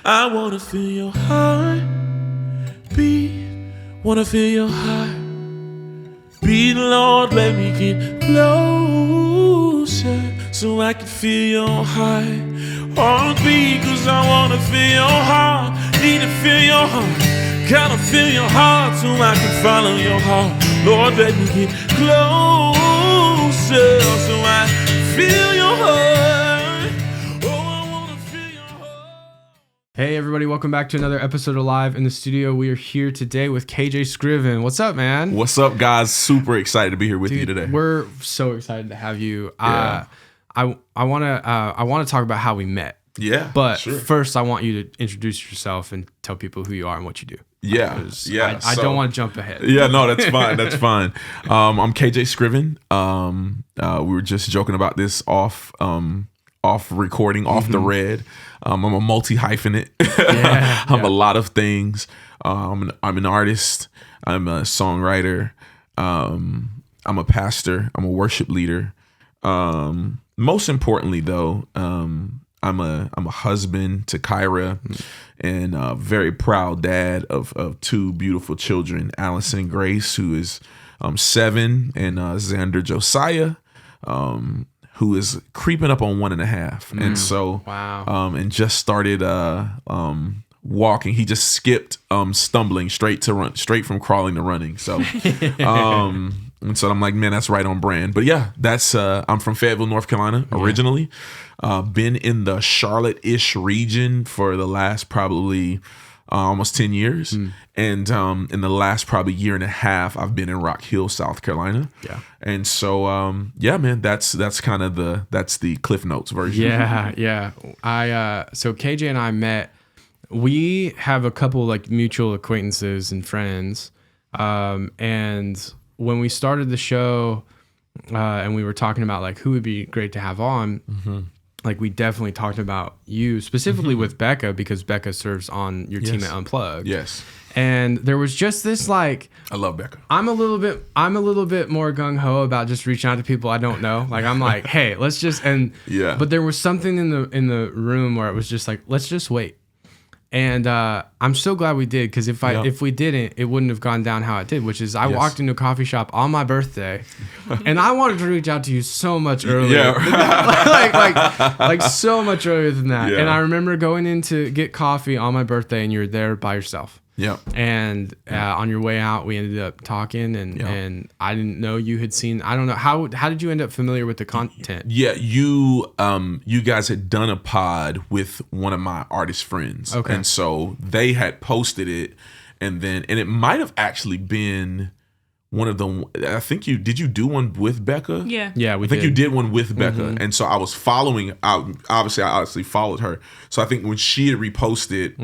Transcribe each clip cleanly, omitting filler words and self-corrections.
I wanna feel your heart beat. Wanna feel your heart beat, Lord. Let me get closer so I can feel your heart beat. Cause I wanna feel your heart. Need to feel your heart. Gotta feel your heart so I can follow your heart. Lord, let me get closer so I feel your heart. Oh, I wanna feel your heart. Hey everybody, welcome back to another episode of Live in the Studio. We are here today with KJ Scriven. What's up, man? What's up, guys? Super excited to be here with you today. We're so excited to have you. Yeah. I want to talk about how we met. Yeah, But sure. first, I want you to introduce yourself and tell people who you are and what you do. Yeah. I don't want to jump ahead. Yeah, no, that's fine. That's fine. I'm KJ Scriven. We were just joking about this off recording, off the red. I'm a multi-hyphenate. I'm a lot of things. I'm an artist. I'm a songwriter. I'm a pastor. I'm a worship leader. Most importantly, though, I'm a husband to Kyra and a very proud dad of two beautiful children, Allison and Grace, who is 7, and Xander Josiah, who is creeping up on 1.5. And so, Wow. And just started walking. He just skipped stumbling straight from crawling to running. So and so I'm like, man, that's right on brand. But yeah, that's I'm from Fayetteville, North Carolina originally. Been in the Charlotte-ish region for the last probably almost 10 years. And in the last probably 1.5 years, I've been in Rock Hill, South Carolina. Yeah. And so yeah, man, that's kind of the Cliff Notes version. Yeah. So KJ and I met. We have a couple like mutual acquaintances and friends. And when we started the show and we were talking about like who would be great to have on, like we definitely talked about you specifically with Becca, because Becca serves on your team at Unplugged. Yes. And there was just this like, I love Becca. I'm a little bit more gung ho about just reaching out to people I don't know. Like I'm like, hey, let's just But there was something in the room where it was just like, let's just wait. And I'm so glad we did, because if we didn't, it wouldn't have gone down how it did, which is I walked into a coffee shop on my birthday, and I wanted to reach out to you so much earlier, like so much earlier than that. And I remember going in to get coffee on my birthday, and you were there by yourself. Yeah. And on your way out, we ended up talking, and I didn't know you had seen. I don't know how did you end up familiar with the content? Yeah, you guys had done a pod with one of my artist friends, and so they had posted it, and it might have actually been one of the. I think you do one with Becca. Yeah, I think you did one with Becca, and so I was following. I obviously followed her. So I think when she had reposted,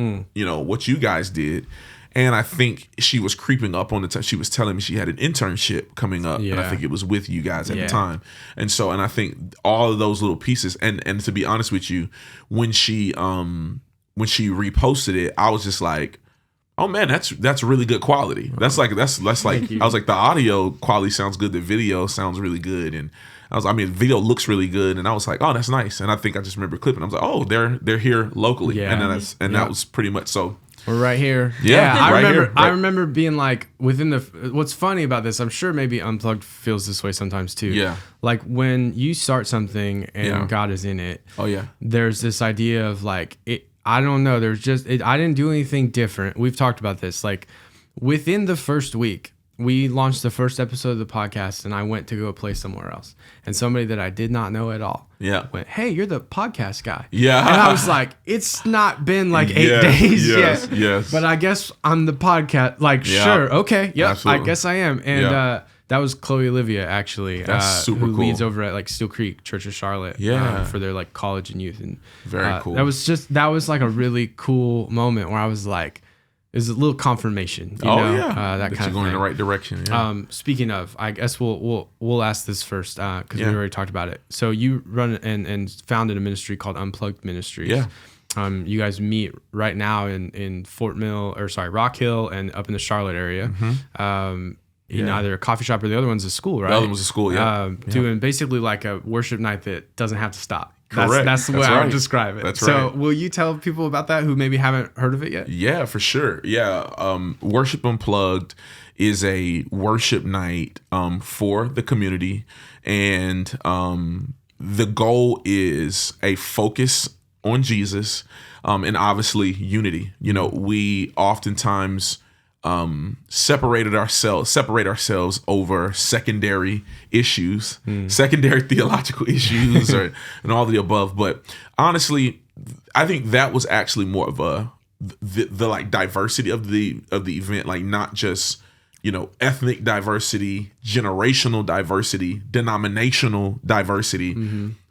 what you guys did, and I think she was creeping up on the time. She was telling me she had an internship coming up, and I think it was with you guys at the time. And so, and I think all of those little pieces, and to be honest with you, when she reposted it, I was just like, oh man, that's really good quality. That's like I was like, the audio quality sounds good, the video sounds really good, and the video looks really good, and I was like, oh, that's nice. And I think I just remember clipping. I was like, oh, they're here locally, and that was pretty much so. We're right here. I remember being like what's funny about this, I'm sure maybe Unplugged feels this way sometimes too. Yeah. Like when you start something and God is in it. Oh yeah. There's this idea of like I don't know. There's just I didn't do anything different. We've talked about this. Like within the first week, we launched the first episode of the podcast, and I went to go play somewhere else. And somebody that I did not know at all went, hey, you're the podcast guy. Yeah. And I was like, it's not been like 8 days yet. Yes. But I guess I'm the podcast. Like, sure. Okay. Yep. Absolutely. I guess I am. And that was Chloe Olivia, actually. That's super who cool. leads over at like Steel Creek Church of Charlotte for their like college and youth. And very cool. That was like a really cool moment where I was like, is a little confirmation, that kind of you're going in the right direction. Yeah. Speaking of, I guess we'll ask this first because we already talked about it. So you run and founded a ministry called Unplugged Ministries. Yeah. You guys meet right now in Rock Hill and up in the Charlotte area. In either a coffee shop or the other one's a school, right? The other one's a school, doing basically like a worship night that doesn't have to stop. Correct. That's the way I would describe it. That's right. So will you tell people about that who maybe haven't heard of it yet? Yeah, for sure. Yeah. Worship Unplugged is a worship night for the community. And the goal is a focus on Jesus and obviously unity. You know, we oftentimes separate ourselves over secondary issues, secondary theological issues, and all the above. But honestly, I think that was actually more of the like diversity of the event, like not just, you know, ethnic diversity, generational diversity, denominational diversity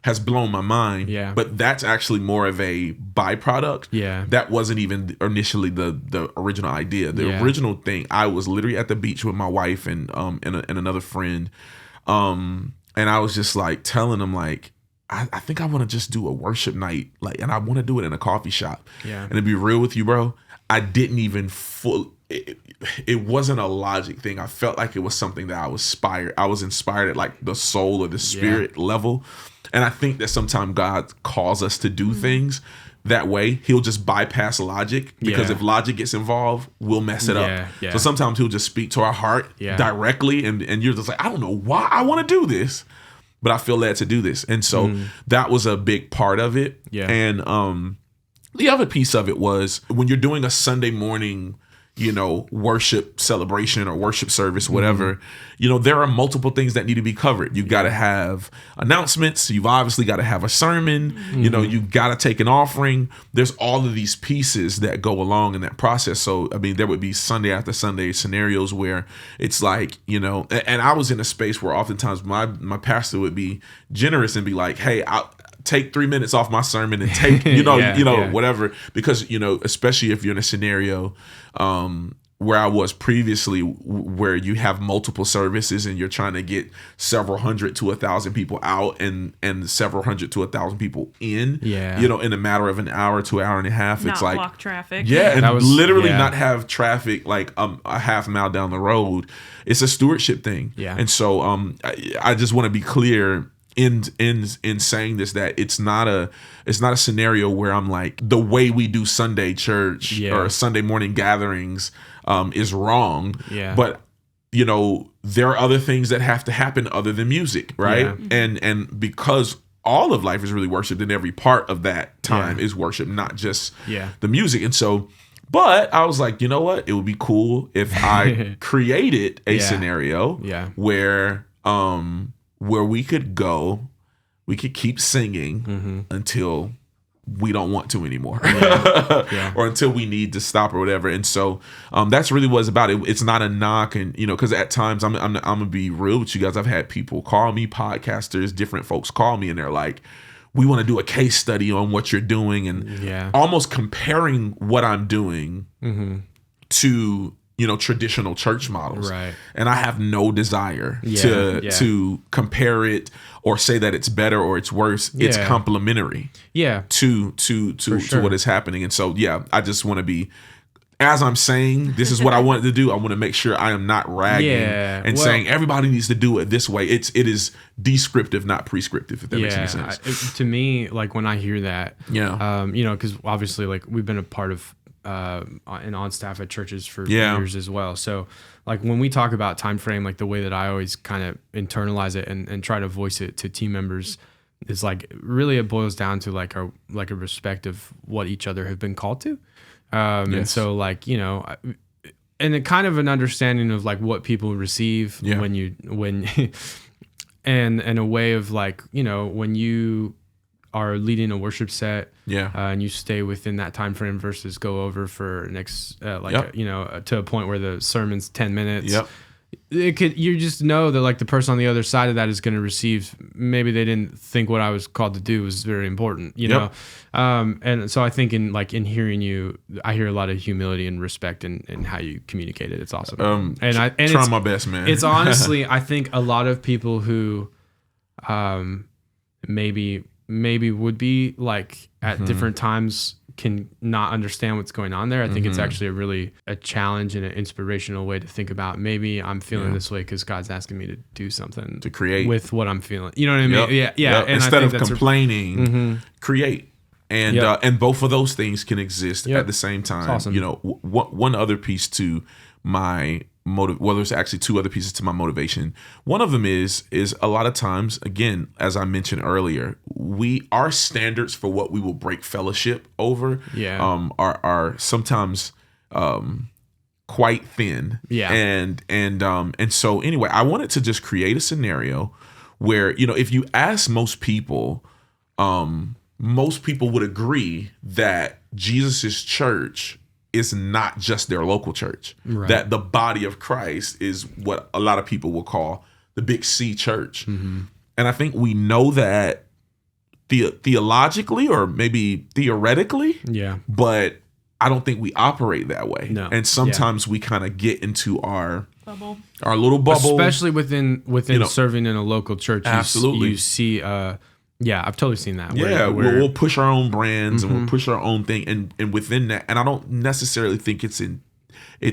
has blown my mind. Yeah. But that's actually more of a byproduct. Yeah. That wasn't even initially the original idea. The original thing, I was literally at the beach with my wife and another friend. And I was just like telling them like, I think I want to just do a worship night, like, and I want to do it in a coffee shop. Yeah. And to be real with you, bro, I didn't even it wasn't a logic thing. I felt like it was something that I was inspired at like the soul or the spirit level. And I think that sometimes God calls us to do things that way. He'll just bypass logic because if logic gets involved, we'll mess it up. So sometimes he'll just speak to our heart directly. And you're just like, I don't know why I want to do this, but I feel led to do this. And so that was a big part of it. Yeah. And the other piece of it was when you're doing a Sunday morning, you know, worship celebration or worship service, whatever, you know, there are multiple things that need to be covered. You've got to have announcements. You've obviously got to have a sermon. You know, you've got to take an offering. There's all of these pieces that go along in that process. So, I mean, there would be Sunday after Sunday scenarios where it's like, you know, and I was in a space where oftentimes my pastor would be generous and be like, hey, I'll take 3 minutes off my sermon and take, whatever, because, you know, especially if you're in a scenario where I was previously, where you have multiple services and you're trying to get several hundred to 1,000 people out and several hundred to 1,000 people in, you know, in a matter of an hour to an hour and a half. Not it's like block traffic. Yeah, and not have traffic like a half mile down the road. It's a stewardship thing. Yeah, and so I just want to be clear in saying this, that it's not a scenario where I'm like, the way we do Sunday church or Sunday morning gatherings is wrong. Yeah. But you know, there are other things that have to happen other than music, right? Yeah. And because all of life is really worship, then every part of that time is worship, not just the music. And so, but I was like, you know what? It would be cool if I created a scenario where we could keep singing until we don't want to anymore, or until we need to stop or whatever. And so that's really what it's about. It's not a knock, and you know, because at times I'm gonna be real with you guys. I've had people call me, podcasters, different folks call me, and they're like, we want to do a case study on what you're doing, and almost comparing what I'm doing to, you know, traditional church models. Right. And I have no desire to compare it or say that it's better or it's worse. It's complementary to what is happening. And so, I just want to be, as I'm saying, this is what I wanted to do. I want to make sure I am not ragging saying everybody needs to do it this way. It is descriptive, not prescriptive, if that makes any sense. To me, like when I hear that, you know, because obviously like we've been a part of and on staff at churches for years as well. So like when we talk about time frame, like the way that I always kind of internalize it and try to voice it to team members is like, really it boils down to like a respect of what each other have been called to. And so like, you know, and a kind of an understanding of like what people receive when and a way of like, you know, when you are leading a worship set, and you stay within that time frame versus go over for next, you know, to a point where the sermon's 10 minutes. You just know that like the person on the other side of that is going to receive. Maybe they didn't think what I was called to do was very important, you know. And so I think in hearing you, I hear a lot of humility and respect in how you communicate it. It's awesome. And trying my best, man. It's honestly, I think a lot of people who, maybe would be like at different times can not understand what's going on there. I think it's actually a challenge and an inspirational way to think about, maybe I'm feeling this way because God's asking me to do something, to create with what I'm feeling. You know what I mean? Yeah. And instead of complaining, create. And and both of those things can exist at the same time. Awesome. You know, one other piece to my there's actually two other pieces to my motivation. One of them is a lot of times, again, as I mentioned earlier, our standards for what we will break fellowship over are sometimes quite thin. Yeah. And so anyway, I wanted to just create a scenario where, you know, if you ask most people would agree that Jesus's church is not just their local church. Right. That the body of Christ is what a lot of people will call the big C church. And I think we know that theologically or maybe theoretically. Yeah. But I don't think we operate that way. No. And sometimes we kind of get into our little bubble. Especially within you know, serving in a local church. Absolutely. You see yeah, I've totally seen that. We'll push our own brands and we'll push our own thing, and within that, and I don't necessarily think it's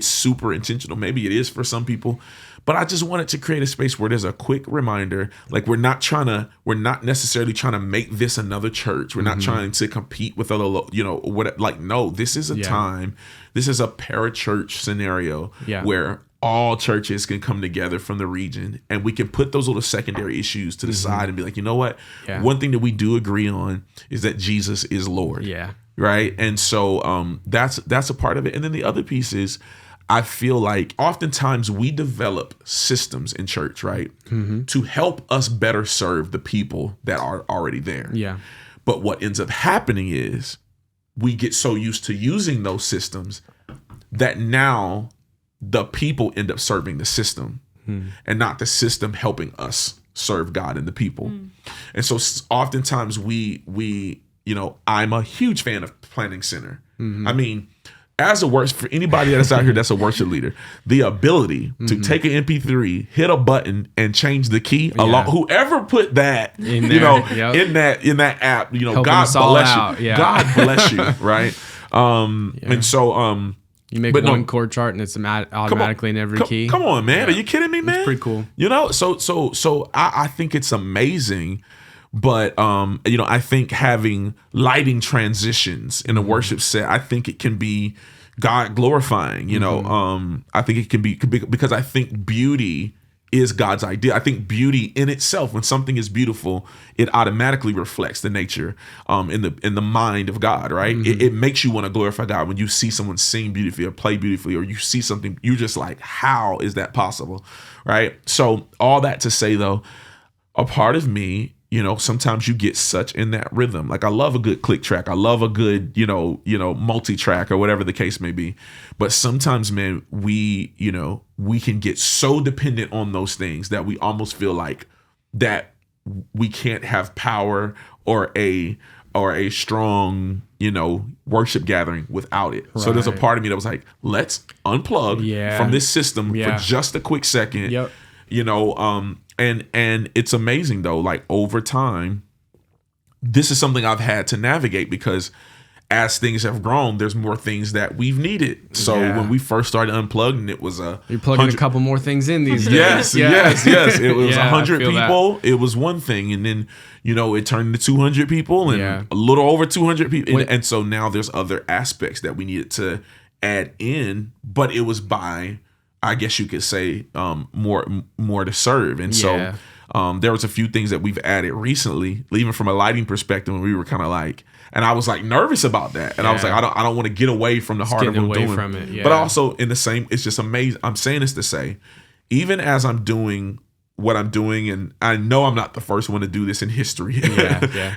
super intentional. Maybe it is for some people, but I just wanted to create a space where there's a quick reminder. Like we're not necessarily trying to make this another church. We're not trying to compete with other, no, this is a time. This is a parachurch scenario where all churches can come together from the region, and we can put those little secondary issues to the side and be like, you know what? Yeah. One thing that we do agree on is that Jesus is Lord. Yeah. Right. And so that's a part of it. And then the other piece is, I feel like oftentimes we develop systems in church, right, to help us better serve the people that are already there. Yeah. But what ends up happening is we get so used to using those systems that now the people end up serving the system and not the system helping us serve God and the people. And so oftentimes we, you know, I'm a huge fan of Planning Center. I mean, as a for anybody that's out here that's a worship leader, the ability to take an MP3, hit a button, and change the key along, whoever put that, in there, you know, in that app, you know, helping God bless you. Yeah. God bless you, right? And so you make one chord chart and it's automatically in every key. Come on, man. Are you kidding me, man? It's pretty cool. You know, so I think it's amazing. But, you know, I think having lighting transitions in a worship set, I think it can be God glorifying, you know. I think it can be because I think beauty is God's idea. I think beauty in itself, when something is beautiful, it automatically reflects the nature in the mind of God, right? It makes you want to glorify God when you see someone sing beautifully or play beautifully, or you see something, you're just like, how is that possible, right? So all that to say, though, a part of me, you know, sometimes you get such in that rhythm. Like I love a good click track. I love a good, you know, multi-track or whatever the case may be. But sometimes, man, we can get so dependent on those things that we almost feel like that we can't have power or a strong, you know, worship gathering without it. Right. So there's a part of me that was like, let's unplug from this system for just a quick second. Yep. You know, and it's amazing though, like over time, this is something I've had to navigate because as things have grown, there's more things that we've needed. So when we first started Unplugged, it was you're plugging a couple more things in these days. Yes. It was 100 people. That. It was one thing. And then, you know, it turned to 200 people and a little over 200 people. And so now there's other aspects that we needed to add in, but it was by, I guess you could say, more to serve. And so there was a few things that we've added recently, even from a lighting perspective, and we were kind of like, and I was like nervous about that. And I was like, I don't want to get away from the heart of what I'm doing. From it, but also in the same, it's just amazing. I'm saying this to say, even as I'm doing what I'm doing, and I know I'm not the first one to do this in history.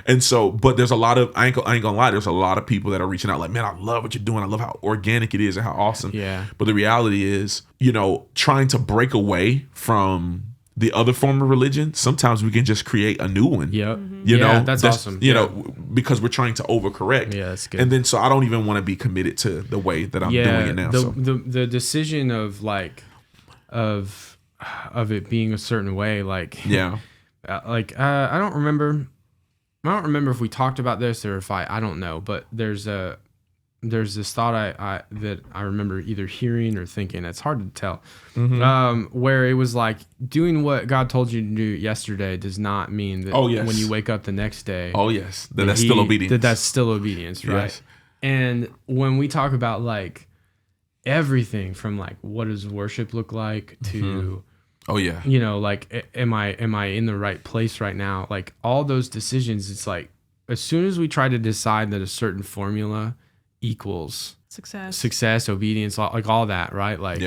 And so, but there's a lot of, I ain't gonna lie, there's a lot of people that are reaching out like, man, I love what you're doing. I love how organic it is and how awesome. Yeah. But the reality is, you know, trying to break away from the other form of religion, sometimes we can just create a new one. Yep. You know, that's awesome. You know, because we're trying to overcorrect. Yeah, that's good. And then, so I don't even want to be committed to the way that I'm doing it now. The decision of it being a certain way, like I don't remember if we talked about this or if I don't know, but there's there's this thought that I remember either hearing or thinking. It's hard to tell. Where it was like, doing what God told you to do yesterday does not mean that when you wake up the next day. Oh yes, that's still obedience. That's still obedience, right? Yes. And when we talk about like everything from like what does worship look like to you know, like am I in the right place right now? Like all those decisions, it's like as soon as we try to decide that a certain formula equals success, obedience, like all that, right? Like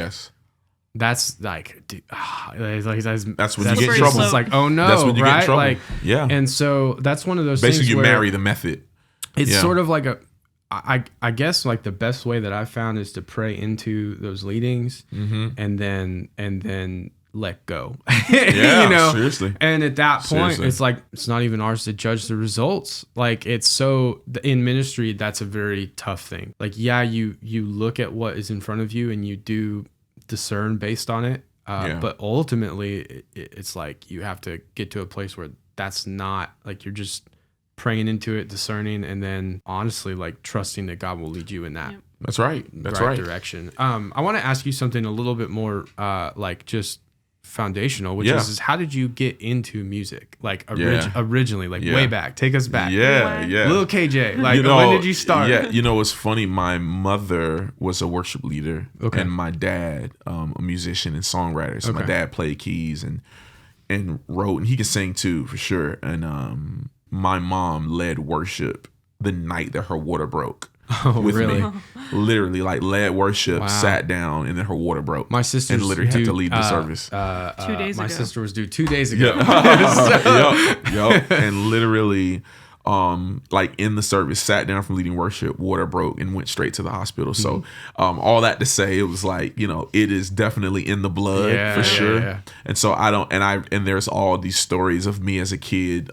that's like, dude, that's when you get in trouble. It's like, oh no, that's when you get in trouble. Like, and so that's one of those basically things you marry the method. It's sort of like I guess like the best way that I've found is to pray into those leadings and then let go. You know, seriously. And at that point, it's like, it's not even ours to judge the results. Like it's so, in ministry, that's a very tough thing. Like, you look at what is in front of you and you do discern based on it. But ultimately it's like, you have to get to a place where that's not like, you're just praying into it, discerning, and then honestly like trusting that God will lead you in that. That's right. That's right direction. I want to ask you something a little bit more like just foundational, which is how did you get into music? Like originally, like way back. Take us back. Little KJ. Like, when did you start? Yeah, you know, it's funny. My mother was a worship leader, and my dad, a musician and songwriter. So my dad played keys and wrote, and he could sing too, for sure. And my mom led worship the night that her water broke. With me, literally, like led worship, sat down, and then her water broke. My sister and literally had to lead the service. 2 days ago. My sister was due 2 days ago. And literally, like in the service, sat down from leading worship, water broke, and went straight to the hospital. So, all that to say, it was like, you know, it is definitely in the blood for sure. Yeah. And so and there's all these stories of me as a kid.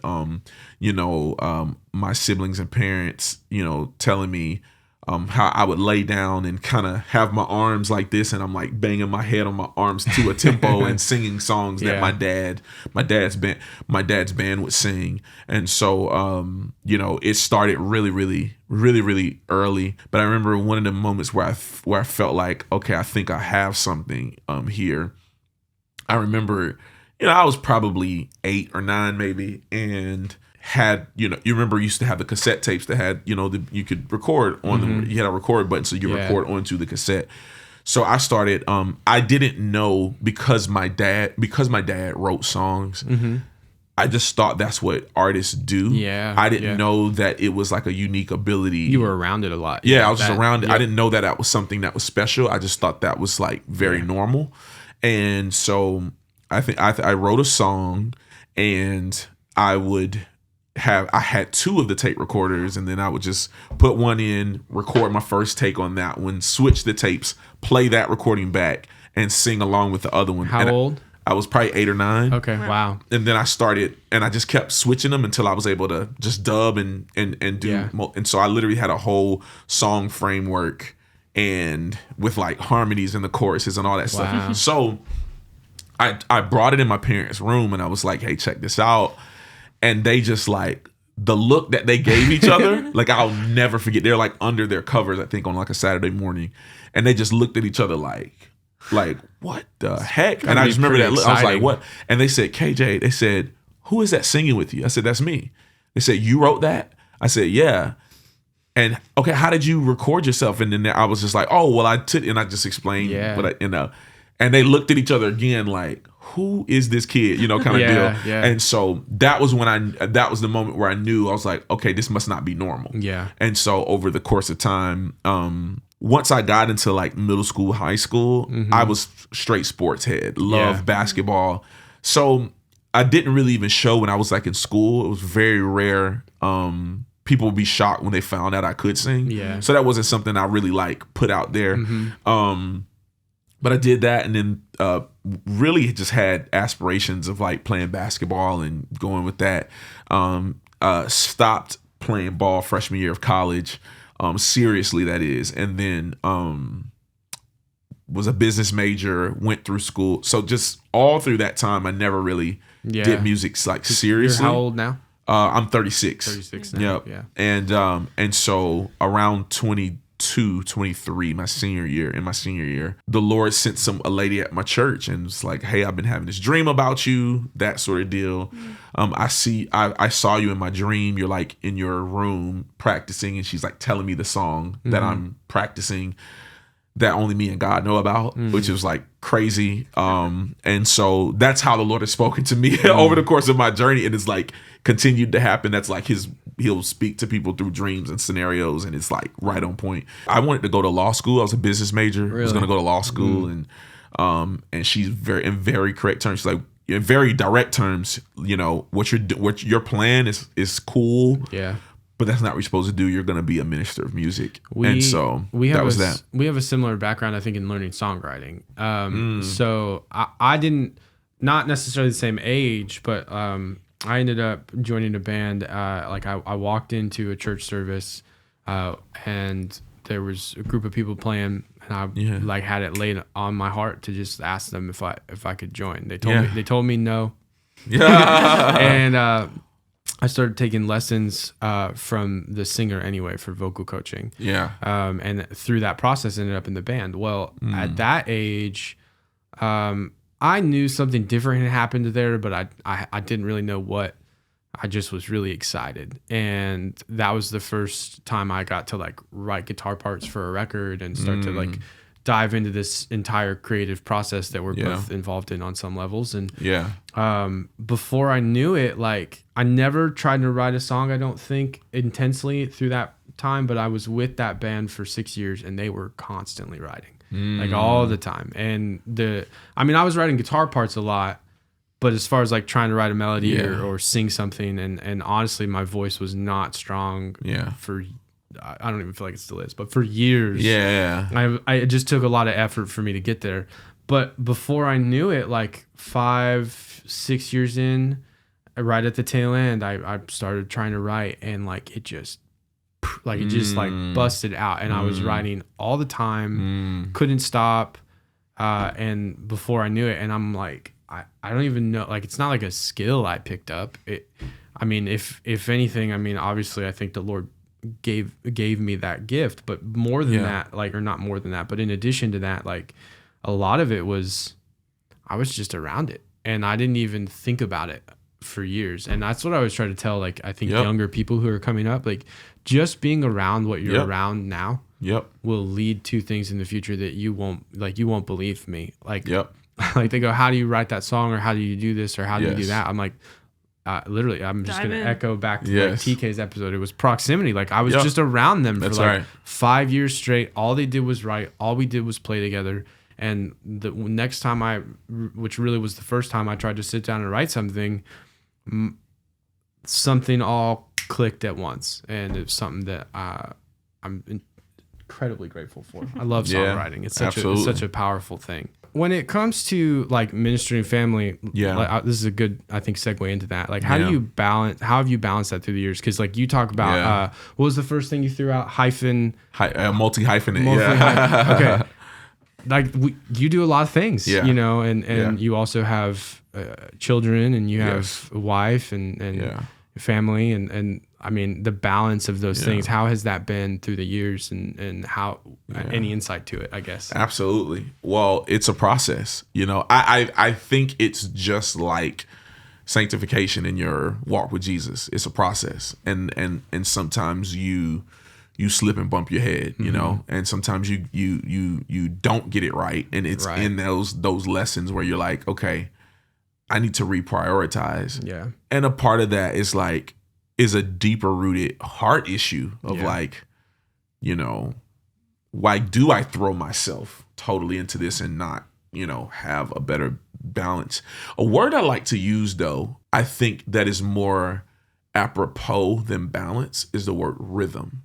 You know, my siblings and parents, you know, telling me how I would lay down and kind of have my arms like this, and I'm like banging my head on my arms to a tempo and singing songs that my dad's band would sing. And so, you know, it started really early. But I remember one of the moments where I felt like, okay, I think I have something here. I remember, you know, I was probably 8 or 9 maybe, and had, you know, you remember you used to have the cassette tapes that had, you know, you could record on you had a record button, so you record onto the cassette. So I started, I didn't know, because my dad wrote songs, I just thought that's what artists do. I didn't know that it was like a unique ability. You were around it a lot. I was just around it. I didn't know that was something that was special. I just thought that was like very normal. And so I think I wrote a song, and I had 2 of the tape recorders, and then I would just put one in, record my first take on that one, switch the tapes, play that recording back, and sing along with the other one. How old? I was probably 8 or 9. Okay, wow. And then I started, and I just kept switching them until I was able to just dub and do. And so I literally had a whole song framework, and with like harmonies and the choruses and all that stuff. So I brought it in my parents' room, and I was like, hey, check this out. And they just like, the look that they gave each other, like I'll never forget. They're like under their covers, I think, on like a Saturday morning, and they just looked at each other like what the heck? And I just remember that look. I was like, what? And they said, KJ, they said, who is that singing with you? I said, that's me. They said, you wrote that? I said, yeah. And okay, how did you record yourself? And then I was just like, oh, well, and I just explained what and they looked at each other again like, who is this kid? You know, kind of deal. Yeah. And so that was that was the moment where I knew, I was like, okay, this must not be normal. Yeah. And so over the course of time, once I got into like middle school, high school, I was straight sports head, loved basketball. So I didn't really even show when I was like in school. It was very rare. People would be shocked when they found out I could sing. Yeah. So that wasn't something I really like put out there. But I did that, and then really just had aspirations of like playing basketball and going with that. Stopped playing ball freshman year of college, seriously that is, and then was a business major, went through school. So just all through that time, I never really did music like seriously. You're how old now? I'm 36. 36 now. Yep. Yeah. And so around 2020, 23, my senior year, the Lord sent a lady at my church and was like, hey, I've been having this dream about you, that sort of deal. I saw you in my dream. You're like in your room practicing, and she's like telling me the song that I'm practicing that only me and God know about, which is like crazy. And so that's how the Lord has spoken to me over the course of my journey, and it's like continued to happen. That's like he'll speak to people through dreams and scenarios, and it's like right on point. I wanted to go to law school. I was a business major. Really? I was going to go to law school, and she's in very correct terms. She's like, in very direct terms, what your plan is cool. Yeah. But that's not what you're supposed to do. You're going to be a minister of music. We have a similar background, I think, in learning songwriting. So I didn't, not necessarily the same age, but I ended up joining a band. I walked into a church service, and there was a group of people playing, and I had it laid on my heart to just ask them if I could join. They told me no. Yeah. And I started taking lessons from the singer anyway for vocal coaching. Yeah. And through that process, ended up in the band. Well, at that age, I knew something different had happened there, but I didn't really know what. I just was really excited. And that was the first time I got to like write guitar parts for a record and start to like dive into this entire creative process that we're both involved in on some levels. And before I knew it, like I never tried to write a song, I don't think intensely through that time, but I was with that band for 6 years and they were constantly writing like all the time. And I was writing guitar parts a lot, but as far as like trying to write a melody or sing something, and honestly, my voice was not strong for, I don't even feel like it still is, but for years, I just took a lot of effort for me to get there. But before I knew it, like 5-6 years in, right at the tail end, I started trying to write, and like it just busted out, and I was writing all the time, couldn't stop, and before I knew it, and I'm like, I don't even know, like it's not like a skill I picked up. If anything, obviously I think the Lord gave me that gift, but more than that, like, or not more than that, but in addition to that, like a lot of it was, I was just around it and I didn't even think about it for years. And that's what I was trying to tell, like, I think younger people who are coming up, like just being around what you're around now will lead to things in the future that you won't believe me. Like, like they go, how do you write that song, or how do you do this, or how do you do that? I'm like, literally, I'm just going to echo back to like TK's episode. It was proximity. Like I was just around them for 5 years straight. All they did was write. All we did was play together. And the next time which really was the first time I tried to sit down and write something, something all clicked at once. And it's something that I'm incredibly grateful for. I love songwriting. It's such a powerful thing. When it comes to like ministry and family, this is a good, I think, segue into that. Like, how have you balanced that through the years? Because like you talk about, what was the first thing you threw out? Multi-hyphenate. Okay. Like you do a lot of things, and you also have children, and you have a wife and family, and the balance of those things, how has that been through the years, and how, any insight to it, I guess? Absolutely. Well, it's a process, I think it's just like sanctification in your walk with Jesus. It's a process. And sometimes you slip and bump your head, and sometimes you don't get it right. And it's in those lessons where you're like, okay, I need to reprioritize. Yeah. And a part of that is a deeper rooted heart issue of why do I throw myself totally into this and not, have a better balance? A word I like to use, though, I think that is more apropos than balance, is the word rhythm.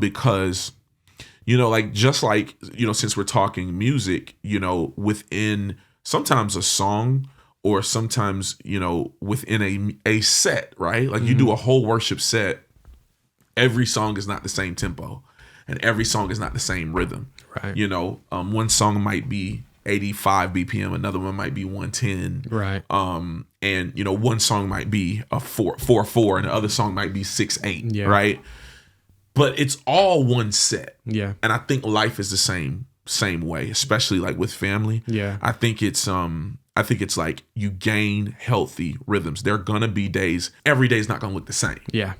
Because, just like, since we're talking music, within sometimes a song, or sometimes, within a set, right? Like you do a whole worship set, every song is not the same tempo, and every song is not the same rhythm. Right. One song might be 85 BPM, another one might be 110. Right. And one song might be a 4/4, and the other song might be 6/8. Yeah. Right. but it's all one set. Yeah. And I think life is the same way, especially like with family. Yeah. I think it's like you gain healthy rhythms. There are gonna be days, every day is not gonna look the same. Yeah.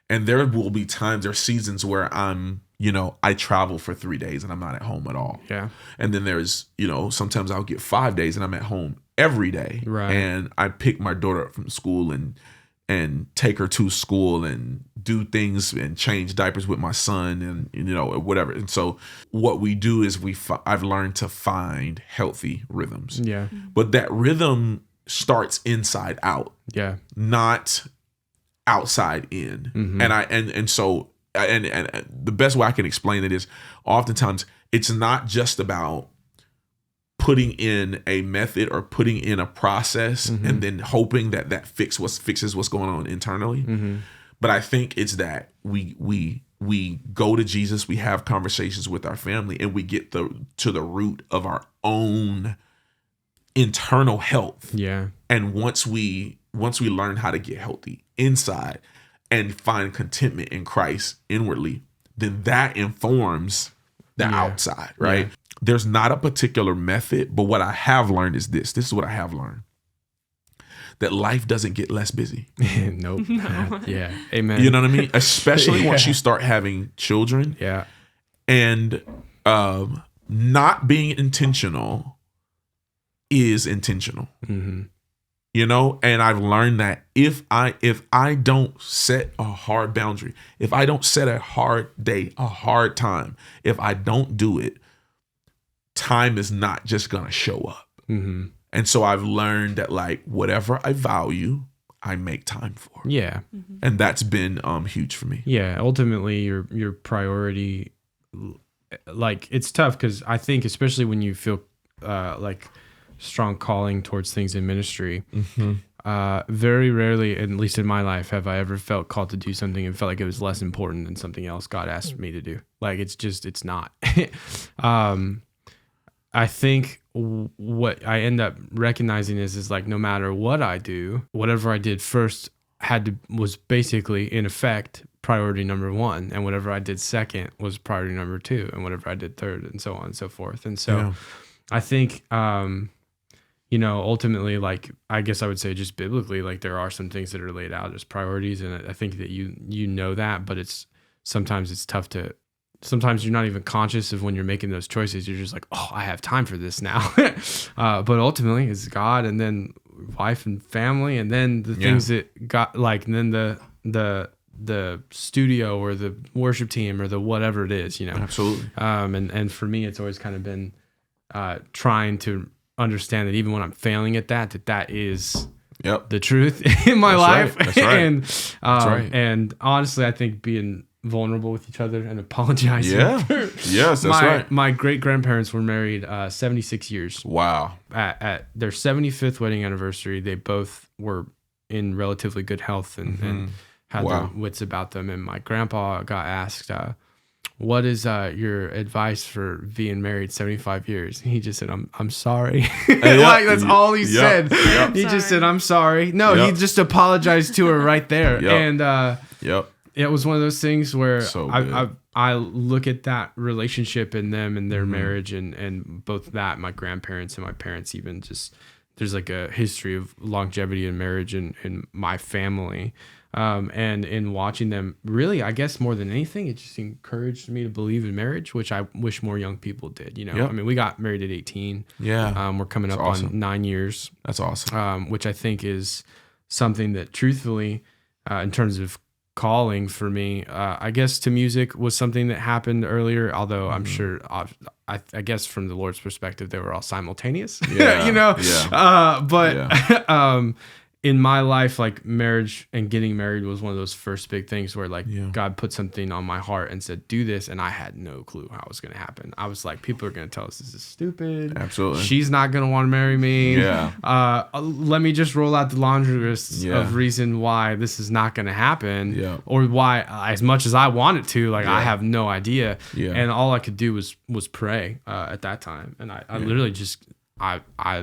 And there will be times or seasons where I travel for 3 days and I'm not at home at all. Yeah. And then there's, sometimes I'll get 5 days and I'm at home every day. Right. And I pick my daughter up from school and take her to school and do things and change diapers with my son and, whatever. And so what we do is I've learned to find healthy rhythms. Yeah. But that rhythm starts inside out. Yeah. Not outside in. Mm-hmm. And so the best way I can explain it is oftentimes it's not just about putting in a method or putting in a process and then hoping that fixes what's going on internally. But I think it's that we go to Jesus, we have conversations with our family, and we get to the root of our own internal health. Yeah. And once we learn how to get healthy inside and find contentment in Christ inwardly, then that informs the outside, right? Yeah. There's not a particular method, but what I have learned is this. This is what I have learned. That life doesn't get less busy. Nope. No. Yeah. Amen. You know what I mean? Especially once you start having children. Yeah. And not being intentional is intentional. Mm-hmm. And I've learned that if I don't set a hard boundary, if I don't set a hard day, a hard time, if I don't do it, time is not just going to show up. Mm-hmm. And so I've learned that like whatever I value, I make time for. Yeah. Mm-hmm. And that's been huge for me. Yeah. Ultimately your priority, like it's tough because I think especially when you feel like strong calling towards things in ministry, very rarely, at least in my life, have I ever felt called to do something and felt like it was less important than something else God asked me to do. Like it's not. I think what I end up recognizing is like no matter what I do, whatever I did first was basically in effect priority number one, and whatever I did second was priority number two, and whatever I did third, and so on and so forth. And so I think ultimately, like I guess I would say just biblically, like there are some things that are laid out as priorities, and I think that you know that, but sometimes it's tough to. Sometimes you're not even conscious of when you're making those choices. You're just like, oh, I have time for this now. But ultimately, it's God, and then wife and family, and then the things that got like, and then the studio or the worship team or the whatever it is, Absolutely. And for me, it's always kind of been trying to understand that even when I'm failing at that is the truth in my life. Right. That's right. And That's right. And honestly, I think being vulnerable with each other and apologizing. Yeah. Yes, that's right. My great grandparents were married 76 years. Wow. At their 75th wedding anniversary, they both were in relatively good health and had their wits about them. And my grandpa got asked, what is your advice for being married 75 years? And he just said, I'm sorry. Like that's all he said. He just said, I'm sorry. No, he just apologized to her right there. And it was one of those things where I look at that relationship in them and their marriage and both that, my grandparents and my parents, even just there's like a history of longevity in marriage in my family. And in watching them, really, I guess more than anything, it just encouraged me to believe in marriage, which I wish more young people did. I mean, we got married at 18. Yeah. We're coming up on 9 years. That's awesome. Which I think is something that truthfully, in terms of calling for me, I guess to music was something that happened earlier, although I'm sure, I guess from the Lord's perspective, they were all simultaneous, but in my life, like marriage and getting married was one of those first big things where like God put something on my heart and said, do this. And I had no clue how it was going to happen. I was like, people are going to tell us this is stupid. Absolutely. She's not going to want to marry me. Yeah. Let me just roll out the laundry list of reason why this is not going to happen or why, as much as I want it to, like I have no idea. And all I could do was pray at that time. And I literally just, I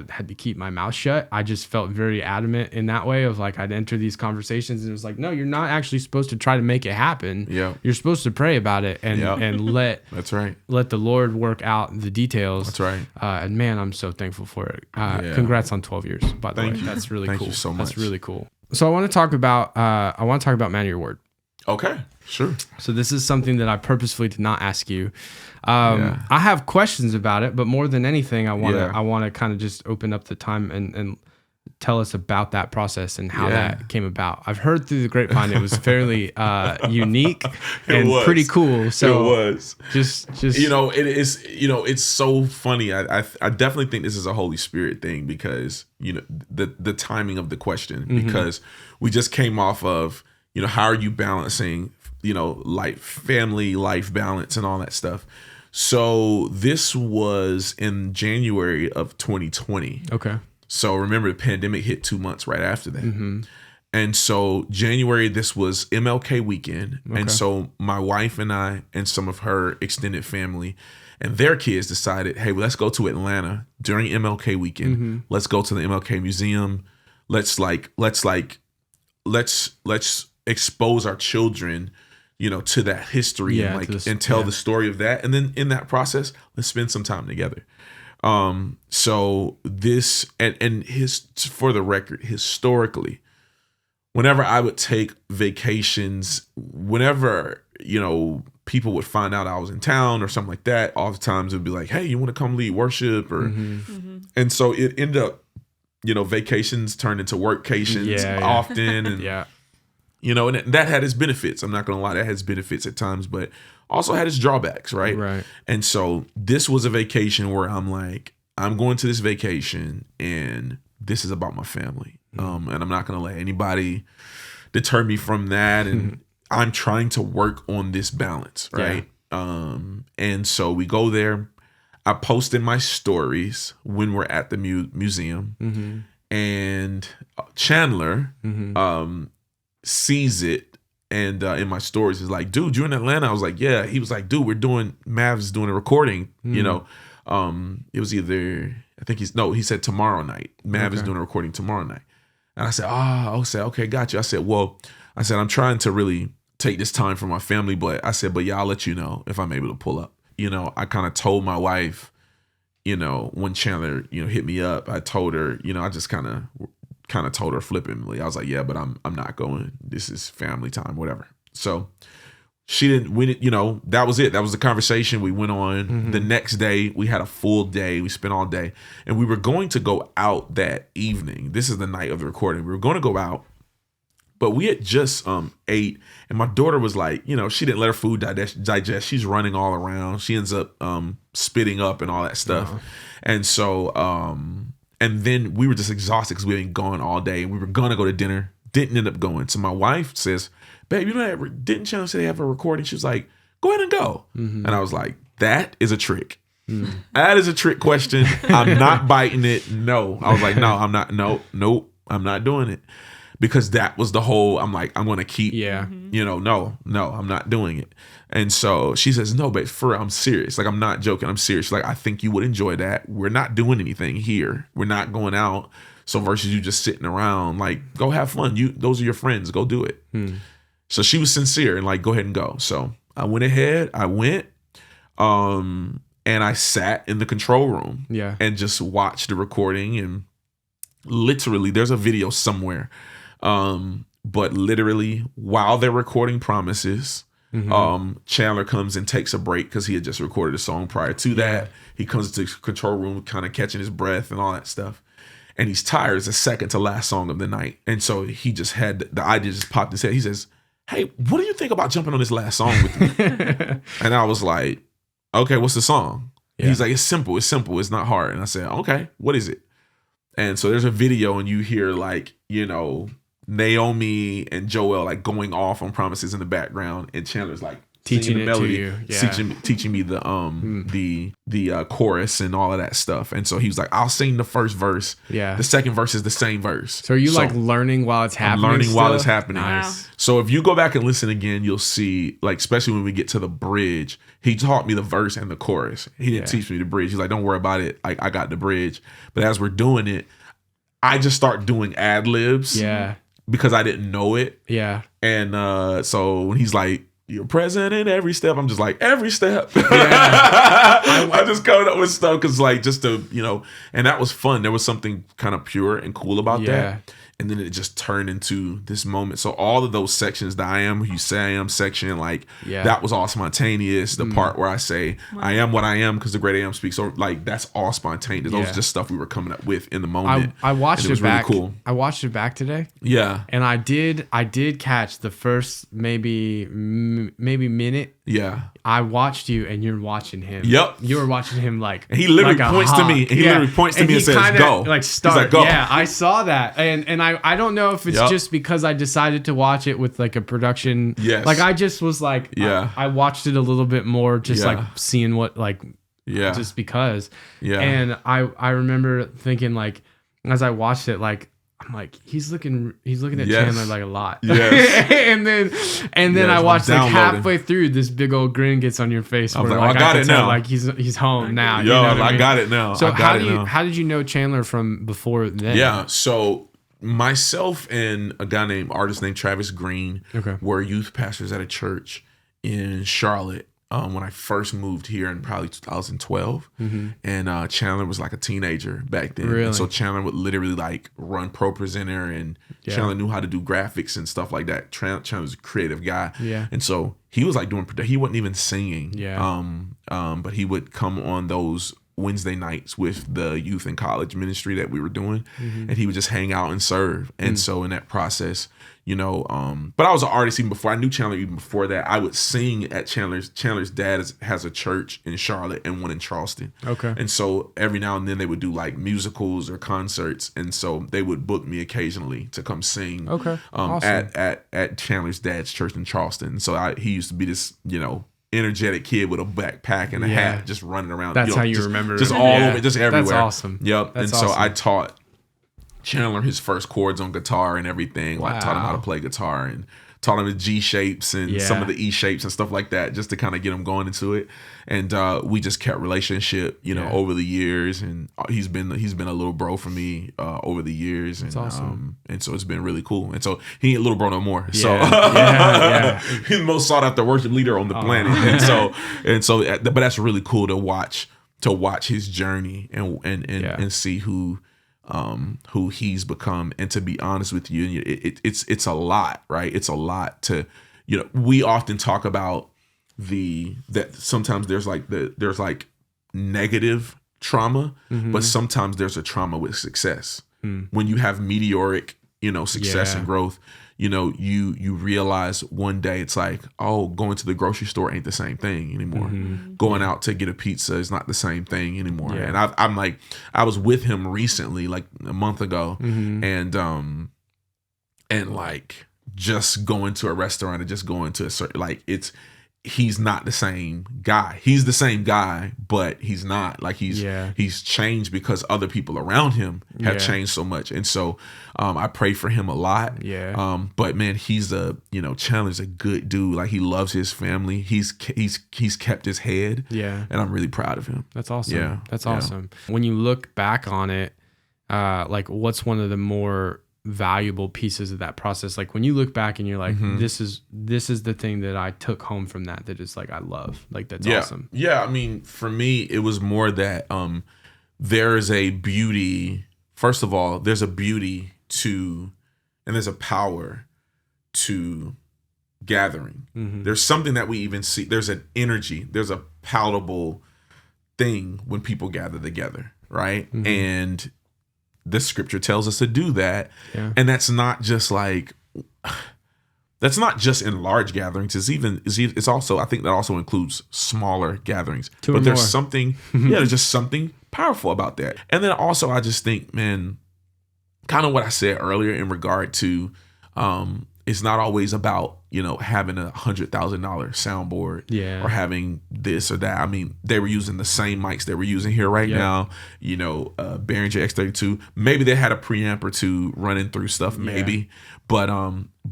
had to keep my mouth shut. I just felt very adamant in that way of like, I'd enter these conversations and it was like, no, you're not actually supposed to try to make it happen. Yeah. You're supposed to pray about it and let that's right. Let the Lord work out the details. That's right. And man, I'm so thankful for it. Congrats on 12 years, by the way. That's really cool. Thank you so much. That's really cool. So I want to talk about Man of Your Word. Okay, sure. So this is something that I purposefully did not ask you. I have questions about it, but more than anything, I want to kind of just open up the time and tell us about that process and how that came about. I've heard through the grapevine it was fairly unique and pretty cool. So it was just it is. It's so funny. I definitely think this is a Holy Spirit thing because the timing of the question because we just came off of how are you balancing family life balance and all that stuff. So this was in January of 2020. Okay. So remember, the pandemic hit 2 months right after that. And so January, this was MLK weekend. Okay. And so my wife and I and some of her extended family and their kids decided, hey, let's go to Atlanta during MLK weekend. Let's go to the MLK museum. Let's expose our children to that history and tell the story of that. And then in that process, let's spend some time together. So this, and for the record, historically, whenever I would take vacations, whenever, people would find out I was in town or something like that, oftentimes it would be like, hey, you want to come lead worship? Or, and so it ended up, vacations turned into workcations often. And, and that had its benefits. I'm not going to lie, that has benefits at times, but also had its drawbacks, right? Right. And so this was a vacation where I'm like, I'm going to this vacation and this is about my family. And I'm not going to let anybody deter me from that. And I'm trying to work on this balance, right? Yeah. And so we go there. I post in my stories when we're at the museum and Chandler, sees it and in my stories is like, dude, you in Atlanta? I was like, yeah. He was like, dude, Mav's doing a recording. It was either, he said tomorrow night. Mav is doing a recording tomorrow night. And I said, okay, got you. I said, I'm trying to really take this time for my family, but I'll let you know if I'm able to pull up. I kind of told my wife, when Chandler, hit me up, I told her, I just kind of told her flippantly. I was like, yeah, but I'm not going. This is family time, whatever. So that was it. That was the conversation. We went on the next day. We had a full day. We spent all day and we were going to go out that evening. This is the night of the recording. We were going to go out, but we had just ate and my daughter was like, she didn't let her food digest. She's running all around. She ends up spitting up and all that stuff. And so, and then we were just exhausted because we had been gone all day. We were going to go to dinner. Didn't end up going. So my wife says, babe, didn't Chandler say they have a recording? She was like, go ahead and go. And I was like, that is a trick. That is a trick question. I'm not biting it. No. I was like, no, I'm not. Nope. I'm not doing it. Because that was the whole, I'm like, I'm going to keep, no, I'm not doing it. And so she says, no, babe, I'm serious. Like, I'm not joking. I'm serious. Like, I think you would enjoy that. We're not doing anything here. We're not going out. So versus you just sitting around, like, go have fun. Those are your friends. Go do it. So she was sincere and like, go ahead and go. So I went ahead. I went, and I sat in the control room and just watched the recording. And literally, there's a video somewhere. But literally, while they're recording Promises, Chandler comes and takes a break because he had just recorded a song prior to that. He comes to the control room, kind of catching his breath and all that stuff. And he's tired. It's the second to last song of the night. And so he just had the idea just popped his head. He says, hey, what do you think about jumping on this last song with me? And I was like, okay, what's the song? He's like, it's simple. It's not hard. And I said, okay, what is it? And so there's a video and you hear like, Naomi and Joel like going off on Promises in the background. And Chandler's like teaching the melody, teaching me the chorus and all of that stuff. And so he was like, I'll sing the first verse. Yeah. The second verse is the same verse. So are you like learning while it's happening? I'm learning while it's happening. Nice. Wow. So if you go back and listen again, you'll see, like, especially when we get to the bridge, he taught me the verse and the chorus. He didn't teach me the bridge. He's like, don't worry about it. I got the bridge. But as we're doing it, I just start doing ad libs. Yeah. Because I didn't know it. Yeah. And so when he's like, you're present in every step, I'm just like, every step. Yeah. I just coming up with stuff because, like, just to, and that was fun. There was something kind of pure and cool about that. And then it just turned into this moment. So all of those sections, the I am who you say I am section, like, that was all spontaneous. The part where I say, I am what I am because the great I am speaks. So, like, that's all spontaneous. Those are just stuff we were coming up with in the moment. I watched it back. Really cool. I watched it back today. Yeah. And I did catch the first maybe minute. Yeah. I watched you and you're watching him. Yep. You were watching him like. And he literally points to me. And he literally points to me and says, go. Like, start. He's like, go. Yeah, I saw that. And I don't know if it's just because I decided to watch it with like a production. Yes. Like, I just was like, I watched it a little bit more, just like seeing what, like, just because. Yeah. And I remember thinking, like, as I watched it, like, I'm like, he's looking at Chandler like a lot. Yes. and then I watched like halfway through, this big old grin gets on your face. I was like, I got it now. Like he's home now. Yo, I got it now. So how did you know Chandler from before then? Yeah. So myself and a guy artist named Travis Green were youth pastors at a church in Charlotte. When I first moved here in probably 2012, and Chandler was like a teenager back then. Really? And so Chandler would literally like run Pro Presenter, and Chandler knew how to do graphics and stuff like that. Chandler was a creative guy. Yeah. And so he was like he wasn't even singing. Yeah. But he would come on those Wednesday nights with the youth and college ministry that we were doing, and he would just hang out and serve. And so in that process, but I was an artist even before I knew Chandler. Even before that, I would sing at Chandler's dad has a church in Charlotte and one in Charleston. Okay. And so every now and then they would do like musicals or concerts, and so they would book me occasionally to come sing. Okay. Awesome. At Chandler's dad's church in Charleston. So he used to be this energetic kid with a backpack and a hat, just running around. That's how you remember just all over, just everywhere. That's awesome. Yep. That's awesome. So I taught Chandler his first chords on guitar and everything. Like, taught him how to play guitar and taught him the G shapes and some of the E shapes and stuff like that, just to kind of get him going into it. And we just kept relationship, over the years. And he's been a little bro for me over the years. That's and awesome. And so it's been really cool. And so he ain't little bro no more. Yeah. So he's the most sought after worship leader on the planet. And so but that's really cool to watch his journey and see who he's become. And to be honest with you, it's a lot, right? It's a lot to, we often talk about that sometimes there's like negative trauma, but sometimes there's a trauma with success. When you have meteoric, success and growth, you realize one day it's like, oh, going to the grocery store ain't the same thing anymore. Going out to get a pizza is not the same thing anymore. And I'm like, I was with him recently, like a month ago, and like just going to a restaurant and just going to a certain, like, he's not the same guy. He's the same guy, but he's not. Like, he's changed because other people around him have changed so much. And so I pray for him a lot. But man, he's Chandler's a good dude. Like, he loves his family. He's kept his head. And I'm really proud of him. That's awesome. That's awesome. When you look back on it, like, what's one of the more valuable pieces of that process? Like, when you look back and you're like, this is the thing that I took home from that is like, I love, like, that's awesome. I mean, for me, it was more that there is a beauty. First of all, there's a beauty to, and there's a power to gathering. There's something that we even see. There's an energy. There's a palatable thing when people gather together, right? And the scripture tells us to do that. And that's not just like, that's not just in large gatherings. It's also, I think that also includes smaller gatherings. But there's something, there's just something powerful about that. And then also, I just think, man, kind of what I said earlier in regard to, it's not always about, having $100,000 soundboard or having this or that. I mean, they were using the same mics that we're using here right now, Behringer X32. Maybe they had a preamp or two running through stuff, maybe. But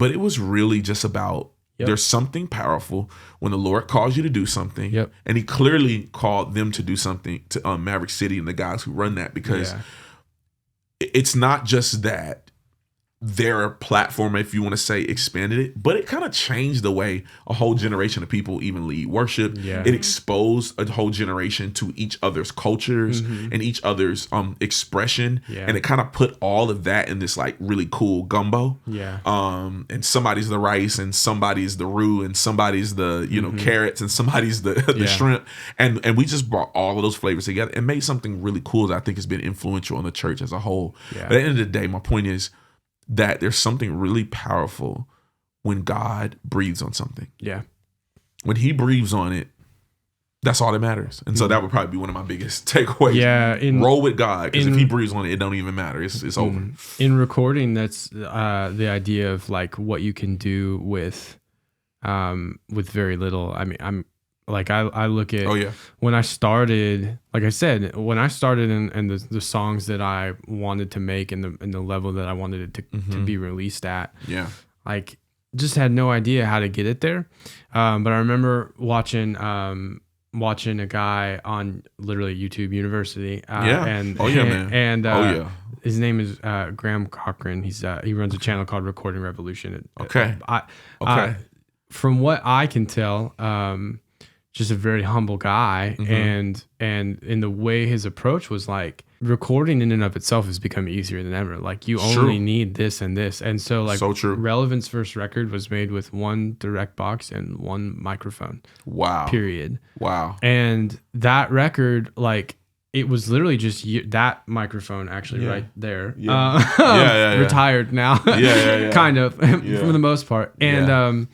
it was really just about, there's something powerful when the Lord calls you to do something. And he clearly called them to do something to Maverick City and the guys who run that, because it's not just that their platform, if you want to say, expanded it, but it kind of changed the way a whole generation of people even lead worship. It exposed a whole generation to each other's cultures and each other's expression, and it kind of put all of that in this like really cool gumbo. And somebody's the rice, and somebody's the roux, and somebody's the carrots, and somebody's the shrimp, and we just brought all of those flavors together and made something really cool that I think has been influential in the church as a whole. But at the end of the day, my point is that there's something really powerful when God breathes on something. When he breathes on it, that's all that matters. And so that would probably be one of my biggest takeaways. Roll with God, because if he breathes on it, it don't even matter. It's over. In recording, that's the idea of like what you can do with very little. I mean, I look at when I started, like I said, when I started and the songs that I wanted to make and the level that I wanted it to be released at, like just had no idea how to get it there. But I remember watching a guy on literally YouTube University. His name is Graham Cochran. He runs a channel called Recording Revolution. From what I can tell, just a very humble guy, and in the way his approach was, like, recording in and of itself has become easier than ever. Like, you only need this and this, and so like Relevant's first record was made with one direct box and one microphone. Period. And that record, like, it was literally just that microphone actually right there. Retired now, kind of for the most part. And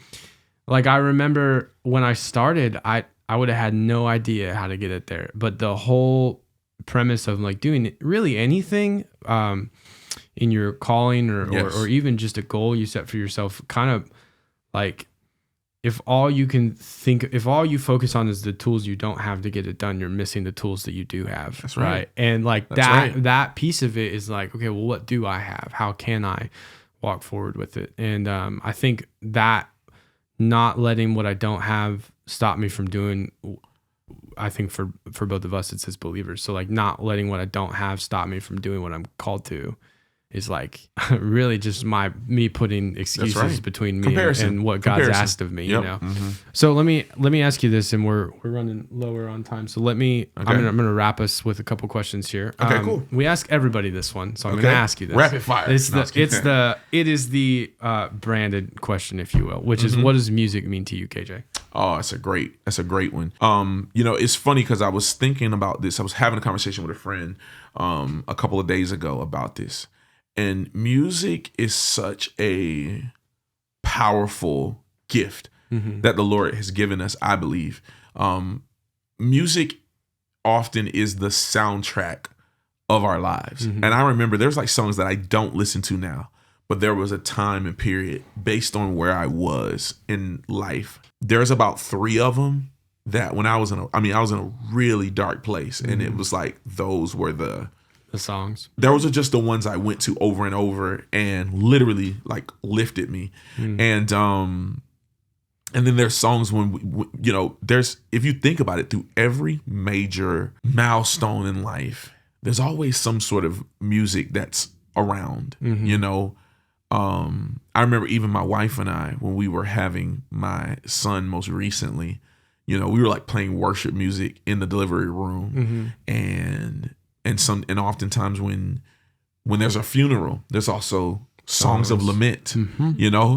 like, I remember when I started, I would have had no idea how to get it there. But the whole premise of like doing really anything in your calling or even just a goal you set for yourself, kind of like, if all you focus on is the tools you don't have to get it done, you're missing the tools that you do have. That's right. And like that piece of it is like, okay, well, what do I have? How can I walk forward with it? And I think that not letting what I don't have stop me from doing, I think for both of us, it's as believers. So like, not letting what I don't have stop me from doing what I'm called to is like really just me putting excuses between me and what God's asked of me, you know? So let me ask you this, and we're running lower on time. So I'm going to wrap us with a couple questions here. Cool. We ask everybody this one, so I'm going to ask you this. Rapid fire. It is the branded question, if you will, which is, what does music mean to you, KJ? Oh, that's a great one. It's funny because I was thinking about this. I was having a conversation with a friend a couple of days ago about this. And music is such a powerful gift that the Lord has given us, I believe. Music often is the soundtrack of our lives. And I remember there's like songs that I don't listen to now, but there was a time and period based on where I was in life. There's about 3 of them that when I was in a really dark place, and it was like those were the songs. Those are just the ones I went to over and over and literally like lifted me. And then there's songs when there's, if you think about it, through every major milestone in life, there's always some sort of music that's around. I remember even my wife and I, when we were having my son most recently, we were like playing worship music in the delivery room, and oftentimes when there's a funeral, there's also songs of lament.